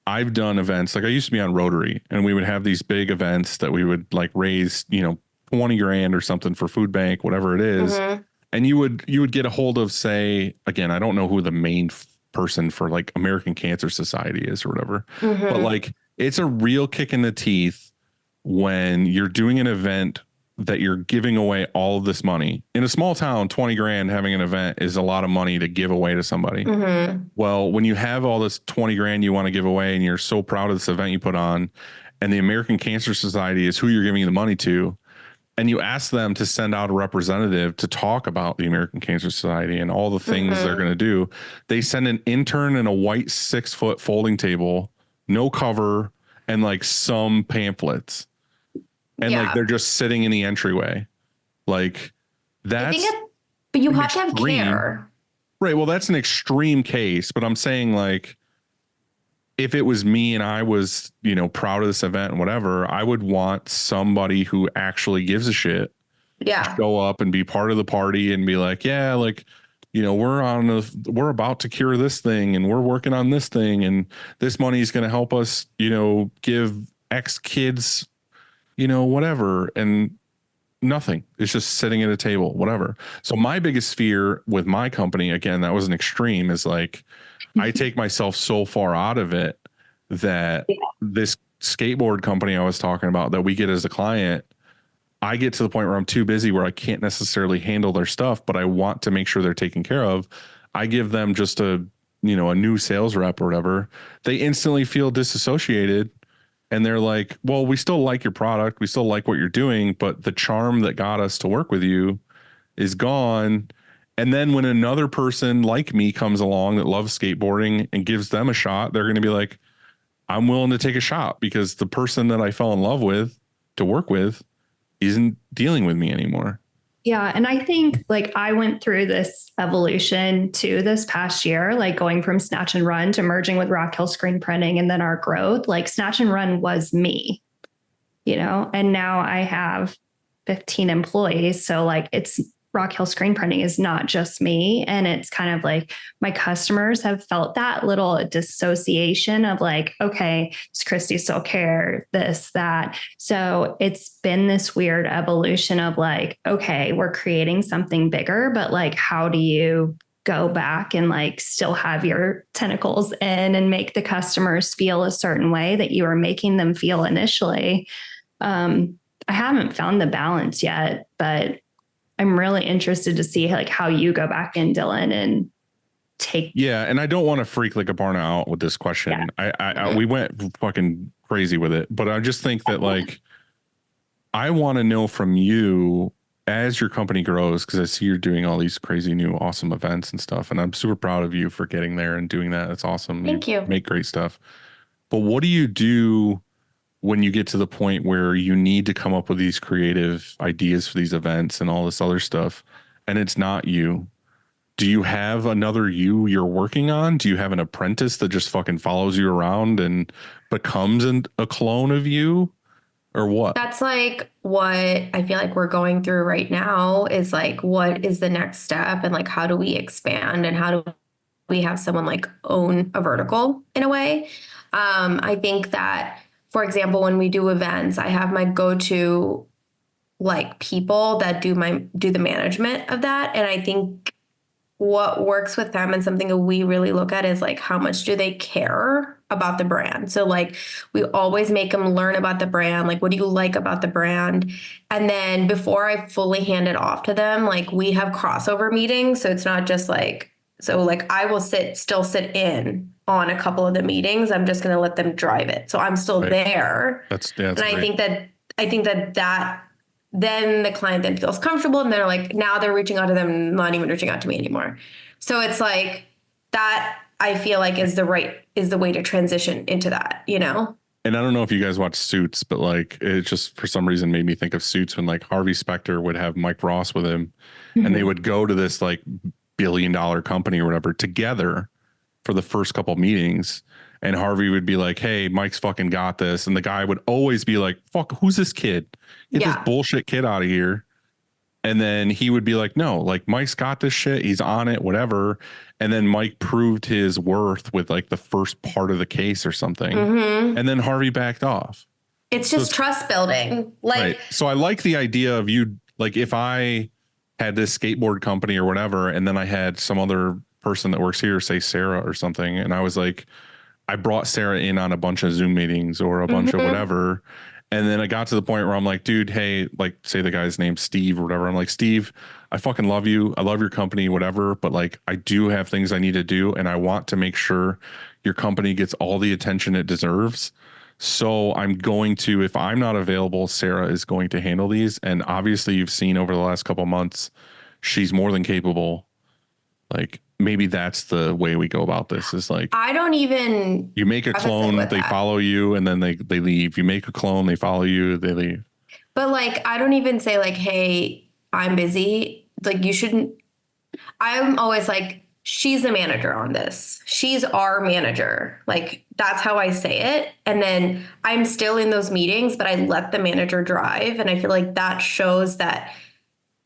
C: I've done events, like I used to be on Rotary, and we would have these big events that we would like raise, $20 grand or something for food bank, whatever it is. And you would get a hold of, say, again, I don't know who the main person for like American Cancer Society is or whatever, but like, it's a real kick in the teeth when you're doing an event that you're giving away all of this money in a small town. 20 grand having an event is a lot of money to give away to somebody. Well, when you have all this 20 grand you want to give away, and you're so proud of this event you put on, and the American Cancer Society is who you're giving the money to, and you ask them to send out a representative to talk about the American Cancer Society and all the things they're going to do, they send an intern in a white 6-foot folding table, no cover, and like some pamphlets. And like, they're just sitting in the entryway. Like, that's,
E: but you have to have care.
C: Right. Well, that's an extreme case, but I'm saying like, if it was me and I was, you know, proud of this event and whatever, I would want somebody who actually gives a shit
E: Yeah.
C: go up and be part of the party and be like, yeah, like, you know, we're about to cure this thing and we're working on this thing and this money is going to help us, you know, give X kids, you know, whatever. And nothing. It's just sitting at a table, whatever. So my biggest fear with my company, again, that was an extreme, is like, I take myself so far out of it that this skateboard company I was talking about that we get as a client, I get to the point where I'm too busy where I can't necessarily handle their stuff, but I want to make sure they're taken care of. I give them just a, you know, a new sales rep or whatever. They instantly feel disassociated and they're like, well, we still like your product. We still like what you're doing, but the charm that got us to work with you is gone. And then when another person like me comes along that loves skateboarding and gives them a shot, they're going to be like, I'm willing to take a shot because the person that I fell in love with to work with isn't dealing with me anymore.
D: Yeah. And I think like I went through this evolution too this past year, like going from Snatch and Run to merging with Rock Hill Screen Printing and then our growth. Like Snatch and Run was me, you know, and now I have 15 employees. So like it's Rock Hill Screen Printing is not just me. And it's kind of like my customers have felt that little dissociation of like, okay, does Christy still care? This, that. So it's been this weird evolution of like, okay, we're creating something bigger, but like, how do you go back and like still have your tentacles in and make the customers feel a certain way that you were making them feel initially? I haven't found the balance yet, but I'm really interested to see like how you go back in, Dylan, and take.
C: Yeah. And I don't want to freak like Aparna out with this question. Yeah. We went fucking crazy with it, but I just think that like, I want to know from you as your company grows, because I see you're doing all these crazy new awesome events and stuff. And I'm super proud of you for getting there and doing that. It's awesome.
E: Thank you.
C: Make great stuff. But what do you do when you get to the point where you need to come up with these creative ideas for these events and all this other stuff, and it's not you? Do you have another you're working on? Do you have an apprentice that just fucking follows you around and becomes a clone of you, or what?
E: That's like what I feel like we're going through right now is like, what is the next step? And like, how do we expand and how do we have someone like own a vertical in a way? I think that, for example, when we do events, I have my go-to like people that do the management of that. And I think what works with them and something that we really look at is like, how much do they care about the brand? So like we always make them learn about the brand. Like, what do you like about the brand? And then before I fully hand it off to them, like we have crossover meetings. So it's not just like, so like I will still sit in on a couple of the meetings. I'm just going to let them drive it. So I'm still there.
C: That's
E: and
C: great.
E: I think that then the client then feels comfortable and they're like, now they're reaching out to them, not even reaching out to me anymore. So it's like that I feel like is the way to transition into that, you know?
C: And I don't know if you guys watch Suits, but like it just for some reason made me think of Suits when like Harvey Specter would have Mike Ross with him and they would go to this like billion-dollar company or whatever together for the first couple meetings. And Harvey would be like, hey, Mike's fucking got this. And the guy would always be like, fuck, who's this kid? Get this bullshit kid out of here. And then he would be like, no, like Mike's got this shit. He's on it, whatever. And then Mike proved his worth with like the first part of the case or something. And then Harvey backed off.
E: It's just trust building. Like,
C: right. So I like the idea of you, like if I had this skateboard company or whatever, and then I had some other person that works here, say Sarah or something. And I was like, I brought Sarah in on a bunch of Zoom meetings or a bunch of whatever. And then I got to the point where I'm like, dude, hey, like say the guy's name, Steve or whatever. I'm like, Steve, I fucking love you. I love your company, whatever. But like, I do have things I need to do. And I want to make sure your company gets all the attention it deserves. So I'm going to, if I'm not available, Sarah is going to handle these. And obviously you've seen over the last couple of months, she's more than capable. Like maybe that's the way we go about this is like,
E: I don't even,
C: you make a clone, they follow you and then they leave. You make a clone, they follow you, they leave.
E: But like, I don't even say like, hey, I'm busy. Like you shouldn't, I'm always like, she's the manager on this. She's our manager. Like, that's how I say it. And then I'm still in those meetings, but I let the manager drive. And I feel like that shows that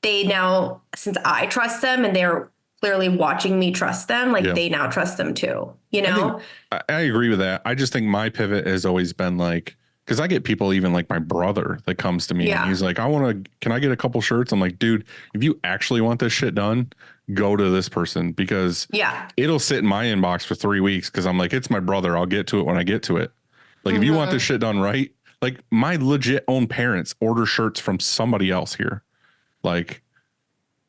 E: they now, since I trust them and they're clearly watching me trust them, like they now trust them too, you know?
C: I agree with that. I just think my pivot has always been like, because I get people, even like my brother, that comes to me and he's like, can I get a couple shirts? I'm like, dude, if you actually want this shit done, go to this person, because it'll sit in my inbox for 3 weeks. Cause I'm like, it's my brother. I'll get to it when I get to it. Like, if you want this shit done right, like my legit own parents order shirts from somebody else here. Like,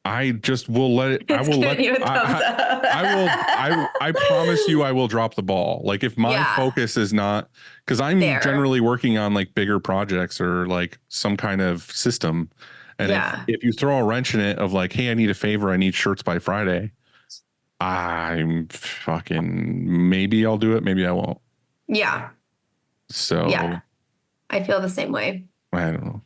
C: I just will let it. I will let. I promise you, I will drop the ball. Like, if my focus is not, because I'm generally working on like bigger projects or like some kind of system, and if you throw a wrench in it of like, hey, I need a favor, I need shirts by Friday, I'm fucking, maybe I'll do it, maybe I won't.
E: Yeah.
C: So
E: I feel the same way.
C: I don't know.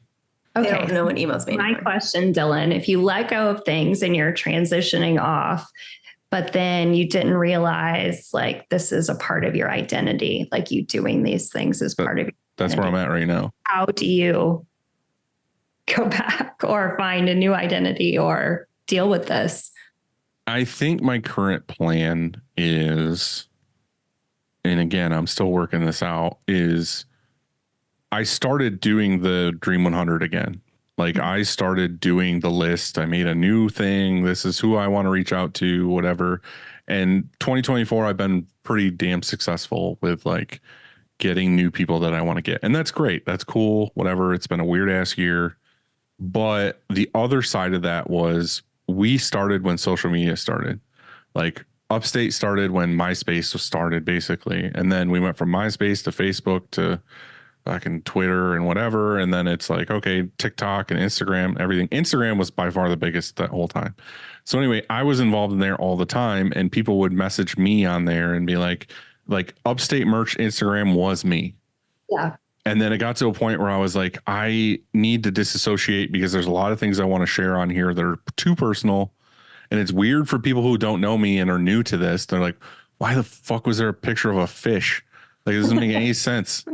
E: Okay. I don't know what emails made.
D: My question, Dylan, if you let go of things and you're transitioning off, but then you didn't realize like this is a part of your identity, like you doing these things is part of your
C: That's
D: identity.
C: where I'm at right now.
D: How do you go back or find a new identity or deal with this?
C: I think my current plan is, and again, I'm still working this out, is I started doing the Dream 100 again. Like, I started doing the list. I made a new thing. This is who I want to reach out to, whatever. And 2024, I've been pretty damn successful with like getting new people that I want to get. And that's great. That's cool. Whatever. It's been a weird ass year. But the other side of that was, we started when social media started. Like, Upstate started when MySpace was started, basically. And then we went from MySpace to Facebook to back in Twitter and whatever. And then it's like, okay, TikTok and Instagram, everything. Instagram was by far the biggest that whole time. So anyway, I was involved in there all the time, and people would message me on there and be like Upstate merch Instagram was me.
D: Yeah.
C: And then it got to a point where I was like, I need to disassociate, because there's a lot of things I want to share on here that are too personal. And it's weird for people who don't know me and are new to this. They're like, why the fuck was there a picture of a fish? Like, it doesn't make any sense.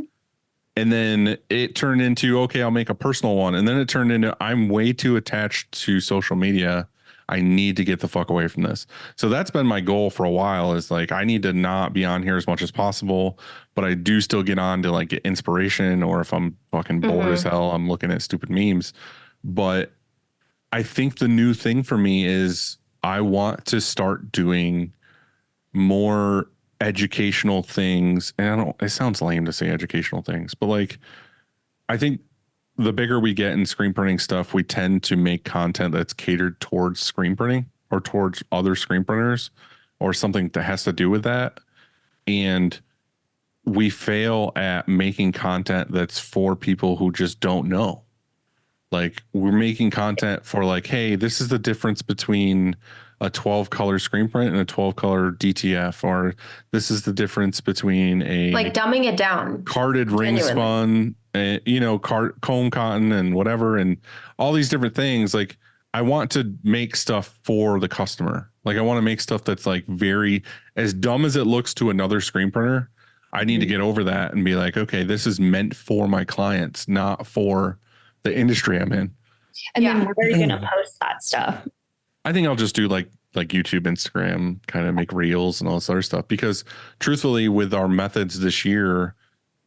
C: And then it turned into, okay, I'll make a personal one. And then it turned into, I'm way too attached to social media. I need to get the fuck away from this. So that's been my goal for a while, is like, I need to not be on here as much as possible, but I do still get on to like get inspiration, or if I'm fucking bored as hell, I'm looking at stupid memes. But I think the new thing for me is I want to start doing more educational things. And it sounds lame to say educational things, but like, I think the bigger we get in screen printing stuff, we tend to make content that's catered towards screen printing or towards other screen printers or something that has to do with that. And we fail at making content that's for people who just don't know. Like, we're making content for like, hey, this is the difference between a 12 color screen print and a 12 color DTF, or this is the difference between a
E: like dumbing it down,
C: carded ring spun, comb cotton and whatever, and all these different things. Like, I want to make stuff for the customer. Like, I want to make stuff that's like very, as dumb as it looks to another screen printer, I need to get over that and be like, okay, this is meant for my clients, not for the industry I'm in.
D: And then where are you going to post that stuff?
C: I think I'll just do like YouTube, Instagram, kind of make reels and all this other stuff, because truthfully, with our methods this year,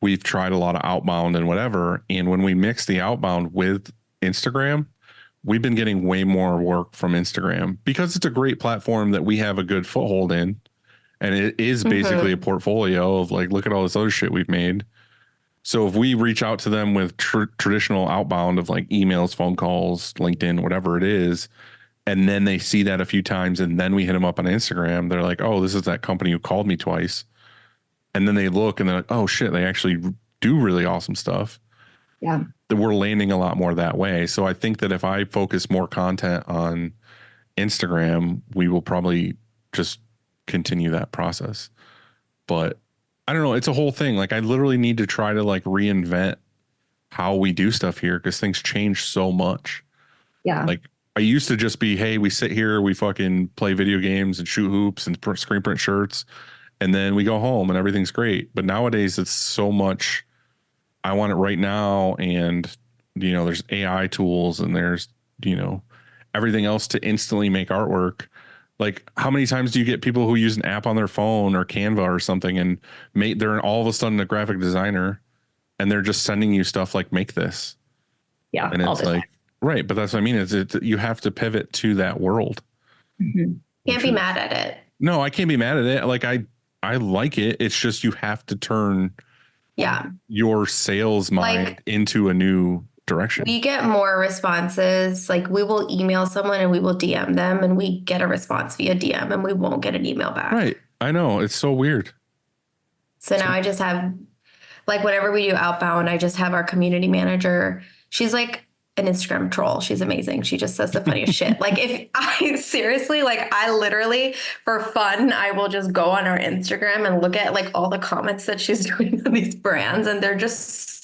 C: we've tried a lot of outbound and whatever. And when we mix the outbound with Instagram, we've been getting way more work from Instagram, because it's a great platform that we have a good foothold in. And it is basically a portfolio of like, look at all this other shit we've made. So if we reach out to them with traditional outbound of like emails, phone calls, LinkedIn, whatever it is, and then they see that a few times, and then we hit them up on Instagram, they're like, oh, this is that company who called me twice. And then they look and they're like, oh shit, they actually do really awesome stuff.
D: Yeah.
C: That we're landing a lot more that way. So I think that if I focus more content on Instagram, we will probably just continue that process. But I don't know. It's a whole thing. Like, I literally need to try to like reinvent how we do stuff here, because things change so much.
D: Yeah.
C: Like, I used to just be, hey, we sit here, we fucking play video games and shoot hoops and screen print shirts, and then we go home and everything's great. But nowadays it's so much, I want it right now. And, there's AI tools and there's, everything else to instantly make artwork. Like, how many times do you get people who use an app on their phone or Canva or something and they're all of a sudden a graphic designer and they're just sending you stuff like, make this.
D: Yeah.
C: And it's like, right. But that's what I mean. You have to pivot to that world.
E: Mm-hmm. Can't be mad at it.
C: No, I can't be mad at it. Like, I like it. It's just, you have to turn your sales mind into a new direction.
E: We get more responses. Like, we will email someone and we will DM them and we get a response via DM and we won't get an email back.
C: Right. I know. It's so weird.
E: So now I just have, like, whenever we do outbound, I just have our community manager. She's like an Instagram troll. She's amazing. She just says the funniest shit. Like, if I seriously, like, I literally, for fun, I will just go on our Instagram and look at like all the comments that she's doing on these brands. And they're just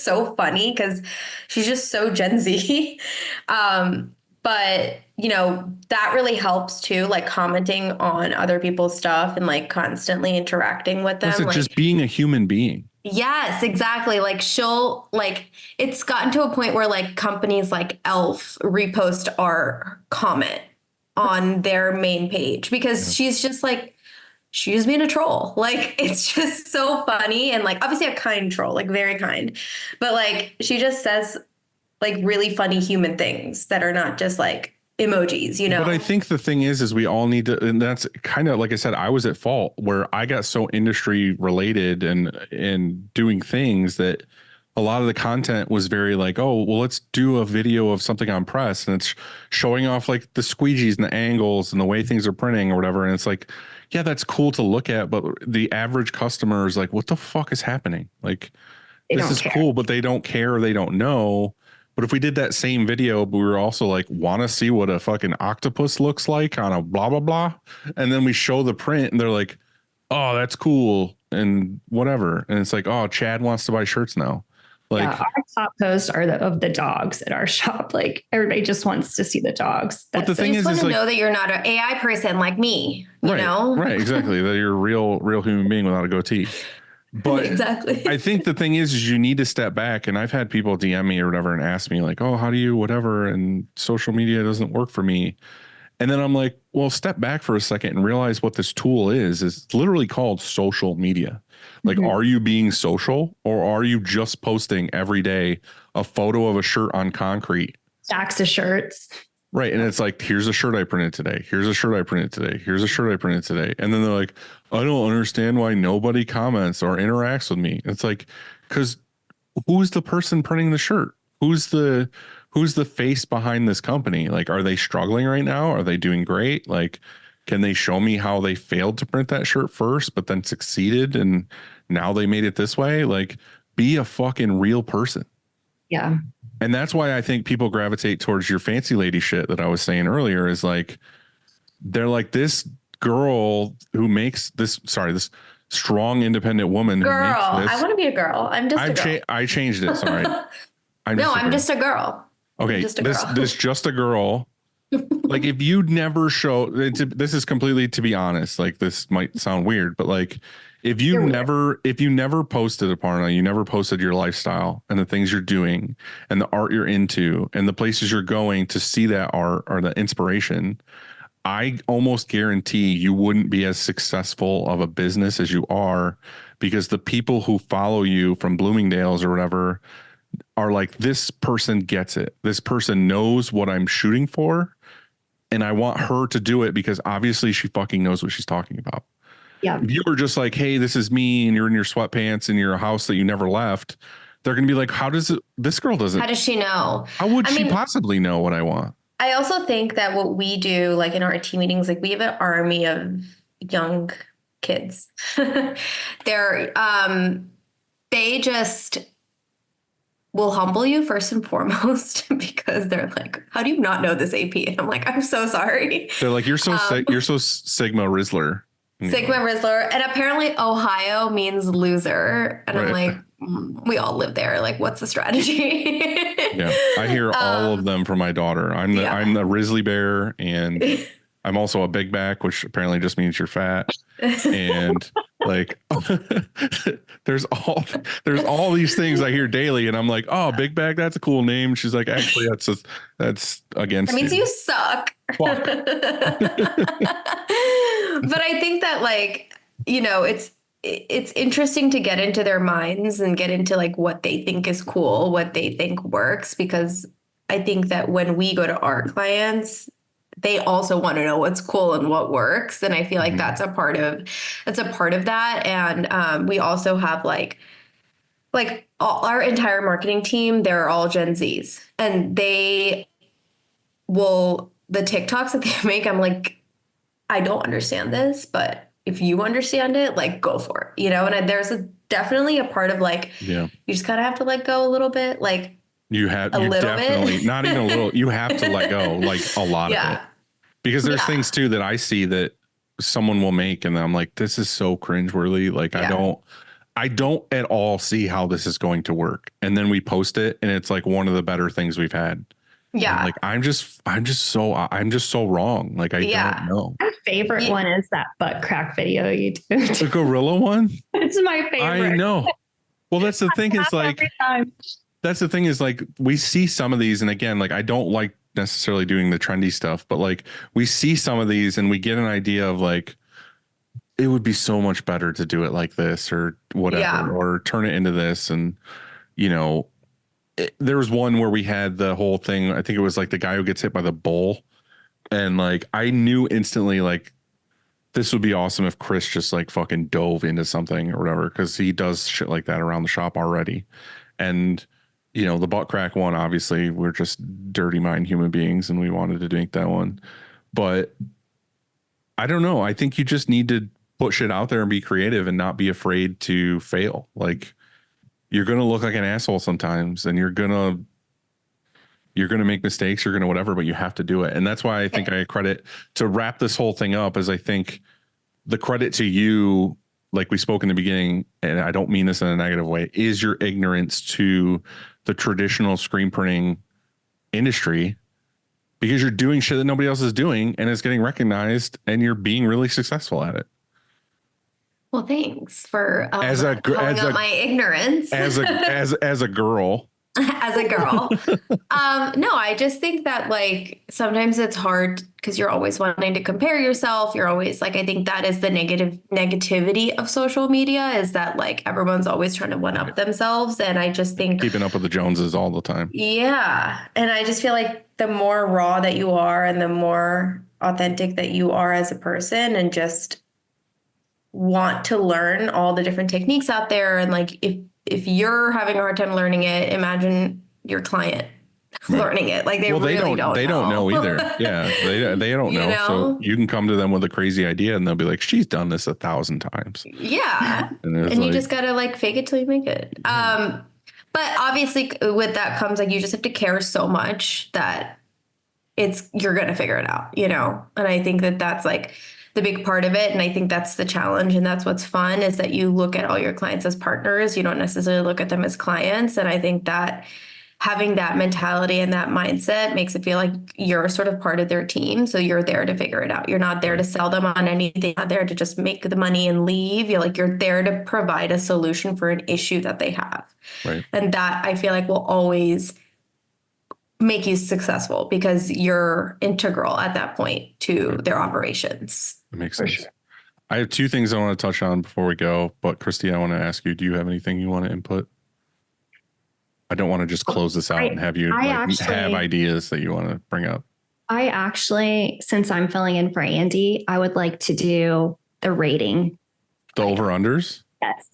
E: so funny because she's just so Gen Z. But that really helps too, like commenting on other people's stuff and like constantly interacting with them.
C: Like, just being a human being.
E: Yes, exactly. Like, she'll, like, it's gotten to a point where like companies like Elf repost our comment on their main page because she's just like, she's being a troll. Like, it's just so funny. And like, obviously a kind troll, like very kind, but like, she just says like really funny human things that are not just like emojis, But
C: I think the thing is we all need to, and that's kind of, like I said, I was at fault where I got so industry related and doing things that a lot of the content was very like, oh, well, let's do a video of something on press. And it's showing off like the squeegees and the angles and the way things are printing or whatever. And it's like, yeah, that's cool to look at. But the average customer is like, what the fuck is happening? Like, this is cool, but they don't care. They don't know. But if we did that same video, but we were also like, want to see what a fucking octopus looks like on a blah, blah, blah. And then we show the print and they're like, oh, that's cool. And whatever. And it's like, oh, Chad wants to buy shirts now. Like,
D: our top posts are of the dogs at our shop. Like, everybody just wants to see the dogs.
C: But the thing is,
E: want to
C: like,
E: know that you're not an AI person like me, you know?
C: Right, exactly. That you're a real human being without a goatee. But
E: exactly.
C: I think the thing is you need to step back. And I've had people DM me or whatever and ask me like, oh, how do you whatever? And social media doesn't work for me. And then I'm like, well, step back for a second and realize what this tool is. It's literally called social media. Like, are you being social or are you just posting every day a photo of a shirt on concrete?
D: Stacks of shirts.
C: Right. And it's like, here's a shirt I printed today. Here's a shirt I printed today. Here's a shirt I printed today. And then they're like, I don't understand why nobody comments or interacts with me. It's like, because who's the person printing the shirt? Who's the face behind this company? Like, are they struggling right now? Are they doing great? Like, can they show me how they failed to print that shirt first, but then succeeded and now they made it this way? Like, be a fucking real person.
D: Yeah.
C: And that's why I think people gravitate towards your fancy lady shit that I was saying earlier is like, they're like, this girl who makes this strong, independent woman.
E: Girl,
C: who makes this,
E: I want to be a girl. I'm just a girl.
C: I changed it. Sorry. I'm
E: just a girl.
C: Okay. This just a girl. Like, if you'd never show, this is completely, to be honest, like, this might sound weird, but like, if you never posted, Aparna, you never posted your lifestyle and the things you're doing and the art you're into and the places you're going to see that art or the inspiration, I almost guarantee you wouldn't be as successful of a business as you are, because the people who follow you from Bloomingdale's or whatever are like, this person gets it. This person knows what I'm shooting for. And I want her to do it because obviously she fucking knows what she's talking about.
D: Yeah.
C: If you were just like, hey, this is me, and you're in your sweatpants in your house that you never left, they're going to be like, how does she know? How would she possibly know what I want?
E: I also think that what we do, like in our team meetings, like we have an army of young kids. They just will humble you first and foremost because they're like, how do you not know this AP? And I'm like, I'm so sorry.
C: They're like, you're so Sigma Rizzler.
E: Sigma Rizzler. And apparently Ohio means loser. And I'm like, we all live there. Like, what's the strategy?
C: Yeah, I hear all of them from my daughter. I'm the Risley Bear, and I'm also a big back, which apparently just means you're fat. And like, there's all these things I hear daily, and I'm like, oh, big back, that's a cool name. She's like, actually, that's against.
E: That means you suck.
C: Fuck.
E: But I think that, like, you know, it's interesting to get into their minds and get into like what they think is cool, what they think works, because I think that when we go to our clients, they also want to know what's cool and what works. And I feel like that's a part of that. And we also have like our entire marketing team, they're all Gen Zs, and the TikToks that they make, I'm like, I don't understand this, but if you understand it, like, go for it, you know? And there's definitely a part of like, you just kind of have to let go a little bit. Like you definitely bit. Not even a little, you have to let go like a lot of it, because there's things too that I see that someone will make, and I'm like, this is so cringeworthy. Like I don't at all see how this is going to work. And then we post it, and it's like one of the better things we've had. Yeah. Like I'm just so wrong. Like I don't know.
D: My favorite one is that butt crack video you do.
C: The gorilla one?
D: It's my favorite.
C: I know. Well, that's the thing is like, we see some of these, and again, like I don't like necessarily doing the trendy stuff, but like we see some of these and we get an idea of like, it would be so much better to do it like this or whatever, or turn it into this. And, you know, there was one where we had the whole thing. I think it was like the guy who gets hit by the bull. And like, I knew instantly, like, this would be awesome if Chris just like fucking dove into something or whatever, because he does shit like that around the shop already. And, you know, the butt crack one, obviously we're just dirty mind human beings and we wanted to make that one. But I don't know. I think you just need to put shit out there and be creative and not be afraid to fail. Like, you're going to look like an asshole sometimes, and you're going to make mistakes, you're going to whatever, but you have to do it. And that's why I think I credit, to wrap this whole thing up, is I think the credit to you, like we spoke in the beginning, and I don't mean this in a negative way, is your ignorance to the traditional screen printing industry, because you're doing shit that nobody else is doing and it's getting recognized, and you're being really successful at it.
E: Well, thanks for calling out my ignorance.
C: As a girl.
E: As a girl. No, I just think that like sometimes it's hard because you're always wanting to compare yourself. You're always like, I think that is the negativity of social media, is that like everyone's always trying to one up themselves. And I just think
C: keeping up with the Joneses all the time.
E: Yeah. And I just feel like the more raw that you are and the more authentic that you are as a person, and just want to learn all the different techniques out there. And like, if you're having a hard time learning it, imagine your client learning it. Like they don't know either.
C: Yeah. They don't know. So you can come to them with a crazy idea and they'll be like, she's done this 1,000 times.
E: Yeah. And you just got to like fake it till you make it. But obviously with that comes like, you just have to care so much that you're going to figure it out, you know? And I think that that's like the big part of it. And I think that's the challenge. And that's what's fun, is that you look at all your clients as partners. You don't necessarily look at them as clients. And I think that having that mentality and that mindset makes it feel like you're sort of part of their team. So you're there to figure it out. You're not there to sell them on anything, you're not there to just make the money and leave. You're there to provide a solution for an issue that they have.
C: Right.
E: And that I feel like will always make you successful, because you're integral at that point to their operations.
C: That makes sense. Sure. I have two things I want to touch on before we go, but Christy, I want to ask you, do you have anything you want to input? I don't want to just close this out and have you have ideas that you want to bring up.
D: I actually, since I'm filling in for Andy, I would like to do the rating.
C: The over-unders?
D: Yes.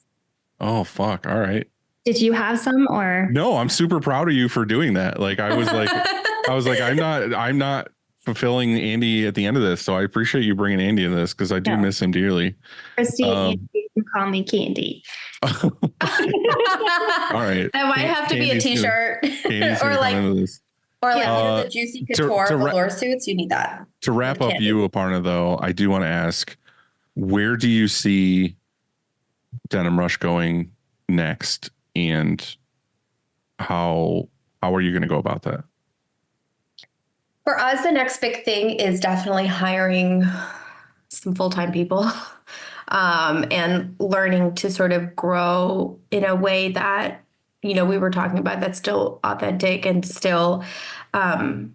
C: Oh, fuck. All right.
D: Did you have some, or?
C: No, I'm super proud of you for doing that. Like I was like, I'm not fulfilling Andy at the end of this. So I appreciate you bringing Andy in this, because I do miss him dearly.
D: Christy, Andy, you can call me Candy.
C: All right.
E: That might have to be a t-shirt or like the juicy couture velour suits. You need that.
C: To wrap up you, Aparna, though, I do want to ask, where do you see Denimrush going next, and how How are you going to go about that?
E: For us, the next big thing is definitely hiring some full-time people and learning to sort of grow in a way that, you know, we were talking about that's still authentic and still, you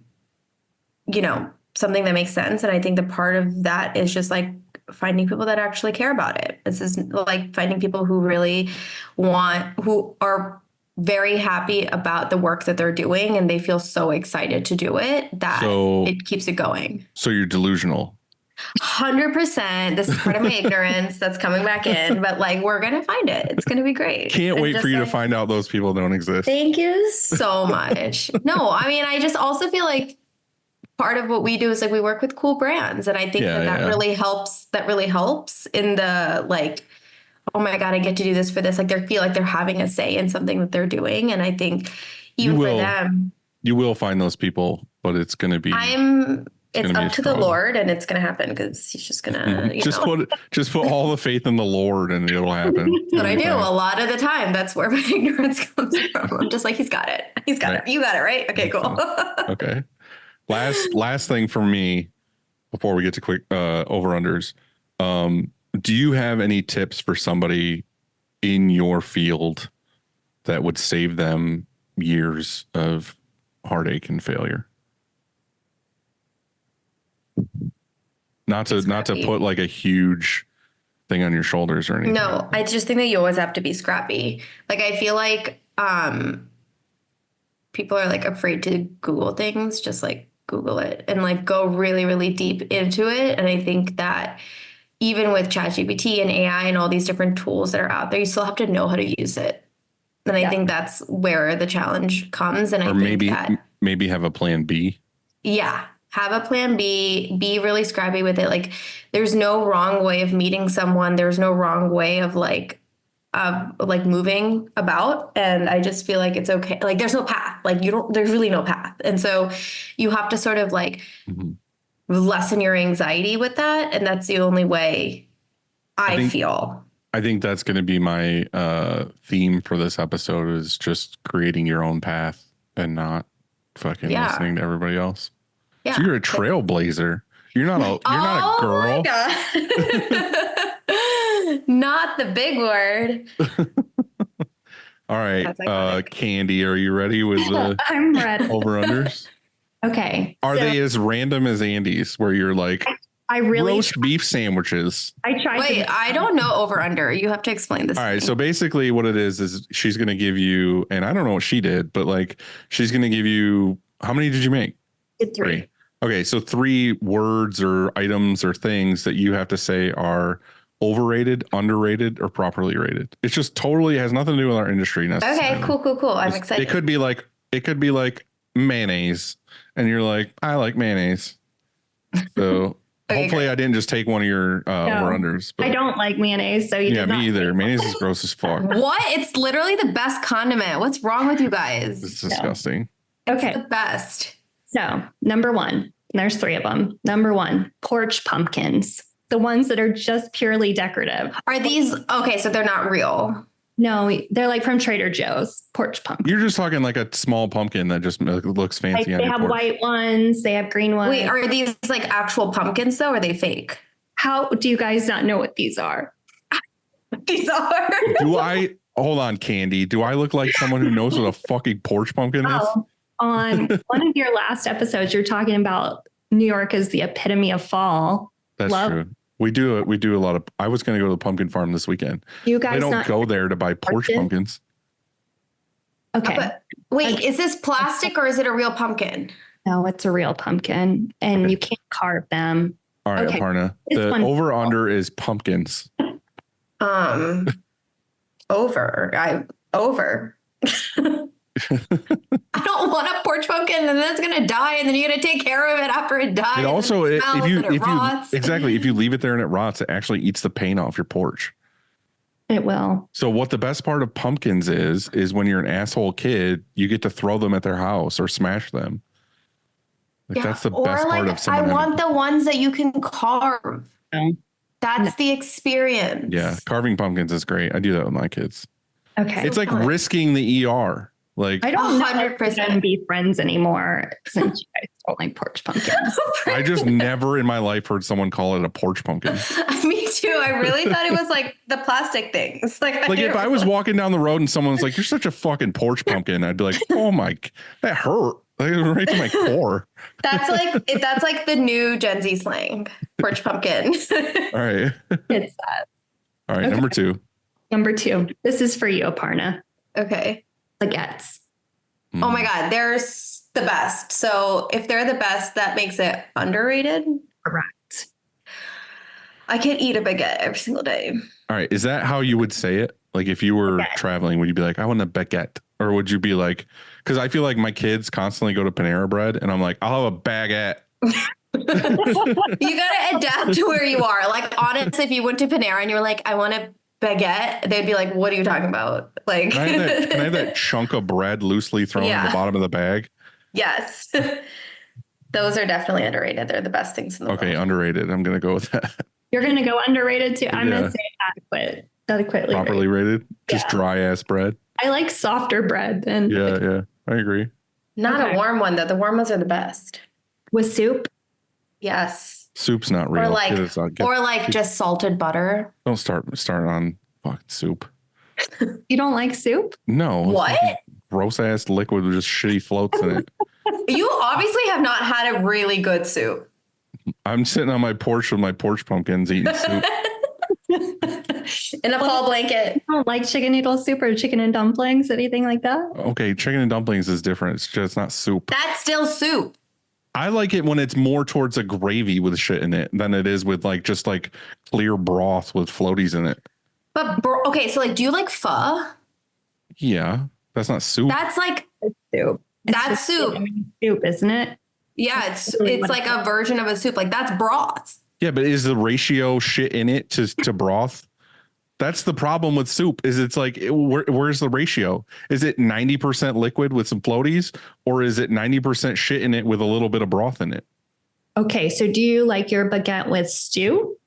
E: know, something that makes sense. And I think the part of that is just like finding people that actually care about it. This is like finding people who really who are very happy about the work that they're doing and they feel so excited to do it that it keeps it going.
C: So you're delusional.
E: 100%. This is part of my ignorance that's coming back in, but like, we're going to find it. It's going to be great.
C: Can't wait for you to find out those people don't exist.
E: Thank you so much. No, I mean, I just also feel like part of what we do is like we work with cool brands. And I think that really helps. That really helps in the like, oh my God, I get to do this for this. Like they feel like they're having a say in something that they're doing. And I think even for them,
C: you will find those people, but it's going to be,
E: it's up to the Lord and it's going to happen because he's just going to,
C: just put all the faith in the Lord and it'll happen.
E: That's what I do a lot of the time. That's where my ignorance comes from. I'm just like, he's got it. He's got it. You got it, right? Okay, cool.
C: Okay. Last thing for me before we get to quick over-unders. Do you have any tips for somebody in your field that would save them years of heartache and failure? Not to put like a huge thing on your shoulders or anything.
E: No, I just think that you always have to be scrappy. Like I feel like people are like afraid to Google things, just like Google it and like go really, really deep into it. And I think that even with ChatGPT and AI and all these different tools that are out there, you still have to know how to use it. And I think that's where the challenge comes. And
C: maybe have a plan B.
E: Yeah. Have a plan B, be really scrappy with it. Like there's no wrong way of meeting someone. There's no wrong way of like moving about. And I just feel like it's okay. Like there's no path, like there's really no path. And so you have to sort of like lessen your anxiety with that. And that's the only way I feel.
C: I think that's going to be my theme for this episode is just creating your own path and not fucking listening to everybody else. Yeah. So you're a trailblazer. You're not a girl.
E: Not the big word.
C: All right. Candy, are you ready with
D: I'm ready.
C: Over-unders?
D: Okay.
C: Are they as random as Andy's where you're like
D: I really
C: roast beef sandwiches?
E: I don't know over-under. You have to explain this.
C: All right. So basically what it is she's going to give you, and I don't know what she did, but like she's going to give you, how many did you make?
D: Three.
C: Okay. So 3 words or items or things that you have to say are overrated, underrated, or properly rated. It's just totally has nothing to do with our industry necessarily.
E: Okay, cool. I'm excited.
C: It could be like mayonnaise, and you're like, I like mayonnaise. So hopefully I didn't just take one of your over-unders.
D: I don't like mayonnaise, so
C: me either. Mayonnaise is gross as fuck.
E: What? It's literally the best condiment. What's wrong with you guys?
C: It's disgusting.
D: Okay.
E: It's the best.
D: So number 1, there's 3 of them. Number 1, porch pumpkins. The ones that are just purely decorative.
E: Are these okay? So they're not real.
D: No, they're like from Trader Joe's porch pumpkin.
C: You're just talking like a small pumpkin that just looks fancy.
D: Like they have white ones. They have green ones.
E: Wait, are these like actual pumpkins though? Or are they fake?
D: How do you guys not know what these are?
E: These are.
C: Hold on, Candy. Do I look like someone who knows what a fucking porch pumpkin is?
D: On one of your last episodes, you're talking about New York as the epitome of fall.
C: That's true. We do a lot of. I was going to go to the pumpkin farm this weekend.
D: You guys
C: don't go there to buy porch pumpkins.
D: Okay.
E: But wait, is this plastic or is it a real pumpkin?
D: No, it's a real pumpkin, and you can't carve them.
C: All right, Aparna. The over/under is pumpkins.
E: Over. I don't want a porch pumpkin, and then it's gonna die, and then you're gonna take care of it after it dies.
C: And also, if you leave it there and it rots, it actually eats the paint off your porch.
D: It will.
C: So what the best part of pumpkins is when you're an asshole kid, you get to throw them at their house or smash them. That's the best part of someone.
E: I want the ones that you can carve. That's the experience.
C: Yeah, carving pumpkins is great. I do that with my kids.
D: Okay.
C: It's like risking the ER. Like
D: I don't know if
E: 100%.
D: we can be friends anymore since you guys don't like porch pumpkins.
C: I just never in my life heard someone call it a porch pumpkin.
E: Me too. I really thought it was like the plastic things. Like
C: If I was walking down the road and someone's like, "You're such a fucking porch pumpkin," I'd be like, "Oh my, that hurt like, right to my core."
E: that's like the new Gen Z slang, porch pumpkin.
C: All right,
D: It's that.
C: all right.
D: Okay.
C: Number 2.
D: Number 2. This is for you, Aparna.
E: Okay.
D: Baguettes.
E: Oh my God, they're the best. So if they're the best, that makes it underrated.
D: Correct.
E: I could eat a baguette every single day.
C: All right, is that how you would say it? Like if you were traveling, would you be like, "I want a baguette," or would you be like? Because I feel like my kids constantly go to Panera Bread, and I'm like, "I'll have a baguette."
E: You gotta adapt to where you are. Like honestly, if you went to Panera and you were like, "I want a baguette," they'd be like, "What are you talking about?" Like,
C: Can I have that chunk of bread loosely thrown in the bottom of the bag?
E: Yes. Those are definitely underrated. They're the best things in the world.
C: Okay, underrated. I'm gonna go with that.
D: You're going to go underrated too. I'm going to say adequately
C: Properly rated. Just
D: Yeah.
C: dry ass bread.
D: I like softer bread than
C: Yeah, I agree.
E: Not
D: Okay.
E: a warm one though. The warm ones are the best.
D: with soup.
E: Yes.
C: Soup's not real.
E: Or like,
C: Get
E: just salted butter.
C: don't start on fucking soup.
D: You don't like soup?
C: No.
E: What?
C: Gross ass liquid with just shitty floats in it.
E: You obviously have not had a really good soup.
C: I'm sitting on my porch with my porch pumpkins eating soup.
E: In a fall blanket.
D: You don't like chicken noodle soup or chicken and dumplings, anything like that?
C: Okay, chicken and dumplings is different. It's just not soup.
E: That's still soup.
C: I like it when it's more towards a gravy with shit in it than it is with just clear broth with floaties in it.
E: But okay, so do you like pho?
C: Yeah, that's not soup.
E: That's like
D: Soup.
E: That's soup.
D: Soup, isn't it?
E: Yeah, it's like a version of a soup. Like that's broth.
C: Yeah, but is the ratio shit in it to broth? That's the problem with soup. Is it's like where's the ratio? Is it 90% liquid with some floaties, or is it 90% shit in it with a little bit of broth in it?
D: Okay, so do you like your baguette with stew?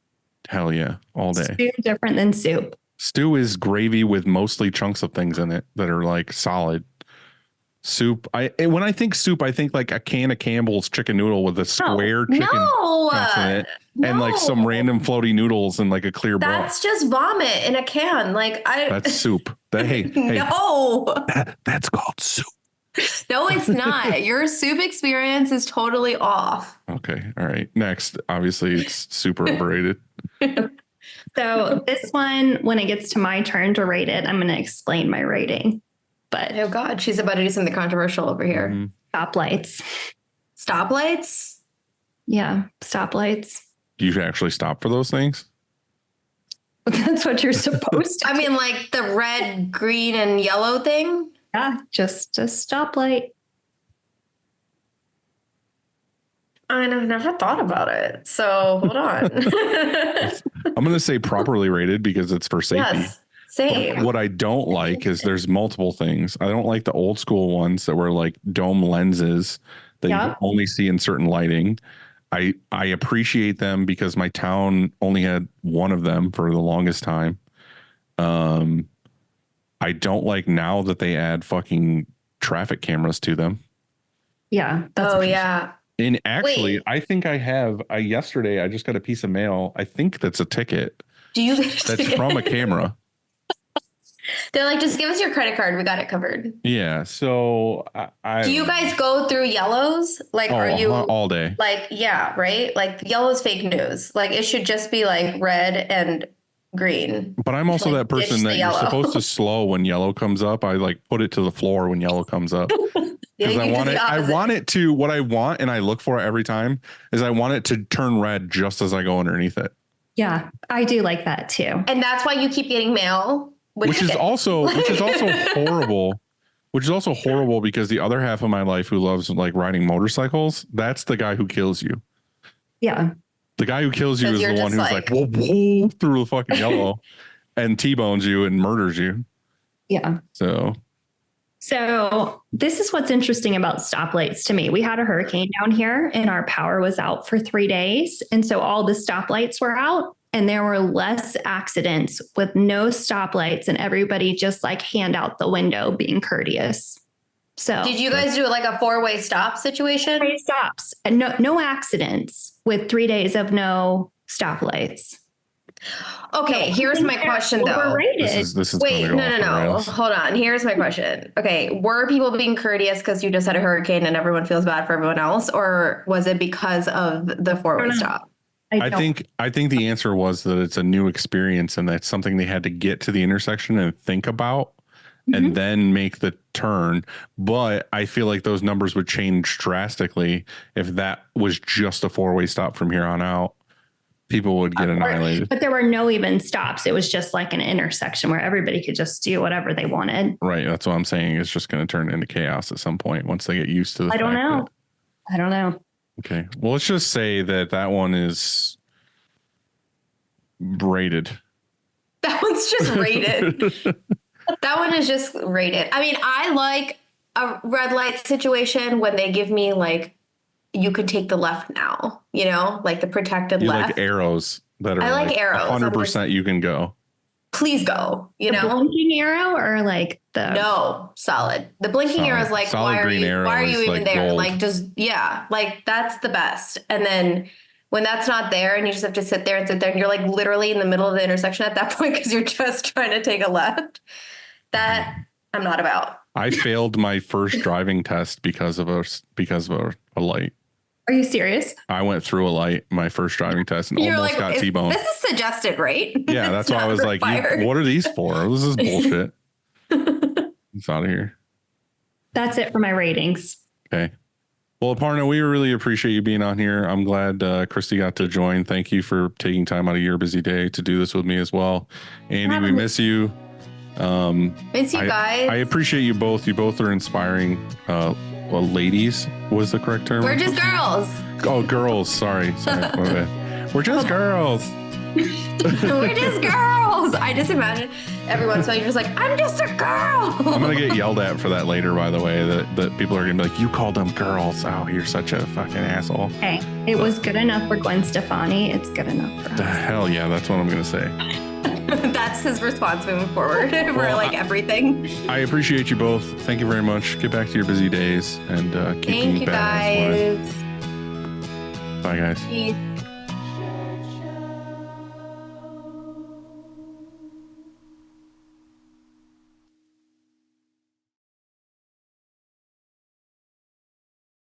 C: Hell yeah, all day.
D: Stew different than soup.
C: Stew is gravy with mostly chunks of things in it that are like solid. Soup. When I think soup, I think like a can of Campbell's chicken noodle with a square chicken chunks in it, and like some random floaty noodles and like a clear broth.
E: That's just vomit in a can.
C: That's soup. Hey,
E: no,
C: that's called soup.
E: No, it's not. Your soup experience is totally off.
C: Okay, all right. Next, obviously, it's super overrated.
D: So this one, when it gets to my turn to rate it, I'm going to explain my rating. But
E: Oh God, she's about to do something controversial over here.
C: Mhm.
D: stoplights.
E: Stoplights?
D: Yeah, stoplights.
C: Do you actually stop for those things?
D: That's what you're supposed to.
E: I mean, like the red, green, and yellow thing?
D: Yeah, just a stoplight.
E: I've never thought about it. So hold on.
C: I'm going to say properly rated because it's for safety.
E: Yes, same.
C: What I don't like is there's multiple things. I don't like the old school ones that were like dome lenses that you can only see in certain lighting. I appreciate them because my town only had one of them for the longest time. I don't like now that they add fucking traffic cameras to them.
D: Yeah.
E: Oh, yeah.
C: And actually,
E: Wait.
C: I think I have. Yesterday, I just got a piece of mail. I think that's a ticket.
E: Do you?
C: That's from a camera.
E: They're like, just give us your credit card. We got it covered.
C: Yeah. So I
E: Do you guys go through yellows? Like, are you
C: all day?
E: like, yeah, right? Like yellow's fake news. Like it should just be like red and green.
C: But I'm also
E: like,
C: that person
E: ditch the
C: that you're
E: yellow.
C: supposed to slow when yellow comes up. I like put it to the floor when yellow comes up. Because
E: Yeah,
C: I
E: you do
C: want
E: the
C: it. I
E: opposite.
C: want it to. What I want, and I look for it every time, is I want it to turn red just as I go underneath it.
D: Yeah, I do like that too.
E: And that's why you keep getting mail.
C: Which is also horrible. Which is also horrible because the other half of my life who loves like riding motorcycles, that's the guy who kills you.
D: Yeah.
C: The guy who kills you
E: 'Cause
C: is
E: you're
C: the one
E: just
C: who's
E: like-
C: like whoa through the fucking yellow and T-bones you and murders you.
D: Yeah. So this is what's interesting about stoplights to me. We had a hurricane down here and our power was out for 3 days. And so all the stoplights were out and there were less accidents with no stoplights and everybody just like hand out the window being courteous. So
E: Did you guys do like a 4-way stop situation?
D: 3 stops and no accidents with 3 days of no stoplights.
E: Okay, here's my question though.
D: Overrated.
C: This is
E: Wait,
C: gonna go off the
E: no.
C: rails.
E: Hold on. Here's my question. Okay, were people being courteous because you just had a hurricane and everyone feels bad for everyone else, or was it because of the 4-way stop?
C: I think the answer was that it's a new experience and that's something they had to get to the intersection and think about and then make the turn. But I feel like those numbers would change drastically if that was just a 4-way stop from here on out. People would get annihilated.
D: But there were no even stops. It was just like an intersection where everybody could just do whatever they wanted.
C: Right. That's what I'm saying. It's just going to turn into chaos at some point once they get used to the
D: I don't know.
C: Okay. Well, let's just say that one is rated.
E: That one's just rated. That one is just rated. I mean, I like a red light situation when they give me like, you could take the left now, you know, like the protected
C: You
E: left.
C: like arrows that are
E: I like arrows.
C: 100% you can go.
E: Please go, you
D: The
E: know?
D: blinking arrow or like the
E: No, solid. The blinking arrow is like,
C: Solid
E: why are
C: green
E: you
C: arrow is
E: even
C: like
E: there?
C: gold.
E: Like just, yeah, like that's the best. And then when that's not there and you just have to sit there and you're like literally in the middle of the intersection at that point because you're just trying to take a left, that I'm not about.
C: I failed my first driving test because of a light.
D: Are you serious?
C: I went through a light my first driving test and
E: You're
C: almost
E: like,
C: got T-boned.
E: this is suggested, right?
C: Yeah, that's
E: It's
C: why I
E: not
C: was like,
E: required.
C: what are these for? This is bullshit. It's out of here.
D: That's it for my ratings.
C: Okay. Well, Aparna, we really appreciate you being on here. I'm glad Christy got to join. Thank you for taking time out of your busy day to do this with me as well. Andy, we miss you.
E: Miss you guys.
C: I appreciate you both. You both are inspiring. Ladies was the correct term.
E: We're just girls.
C: Oh, girls. Sorry. My bad. We're just girls.
E: We're just girls. I just imagine every once in a while you're just like, I'm just a girl.
C: I'm gonna get yelled at for that later, by the way, that people are gonna be like, you called them girls. Oh, you're such a fucking asshole.
D: Hey, it was good enough for Gwen Stefani. It's good enough for
C: The
D: us.
C: hell yeah, that's what I'm gonna say.
E: That's his response moving forward for like everything.
C: I appreciate you both. Thank you very much. Get back to your busy days and keep
E: Thank
C: being
E: you
C: badass women.
E: guys.
C: Bye guys.
E: Peace.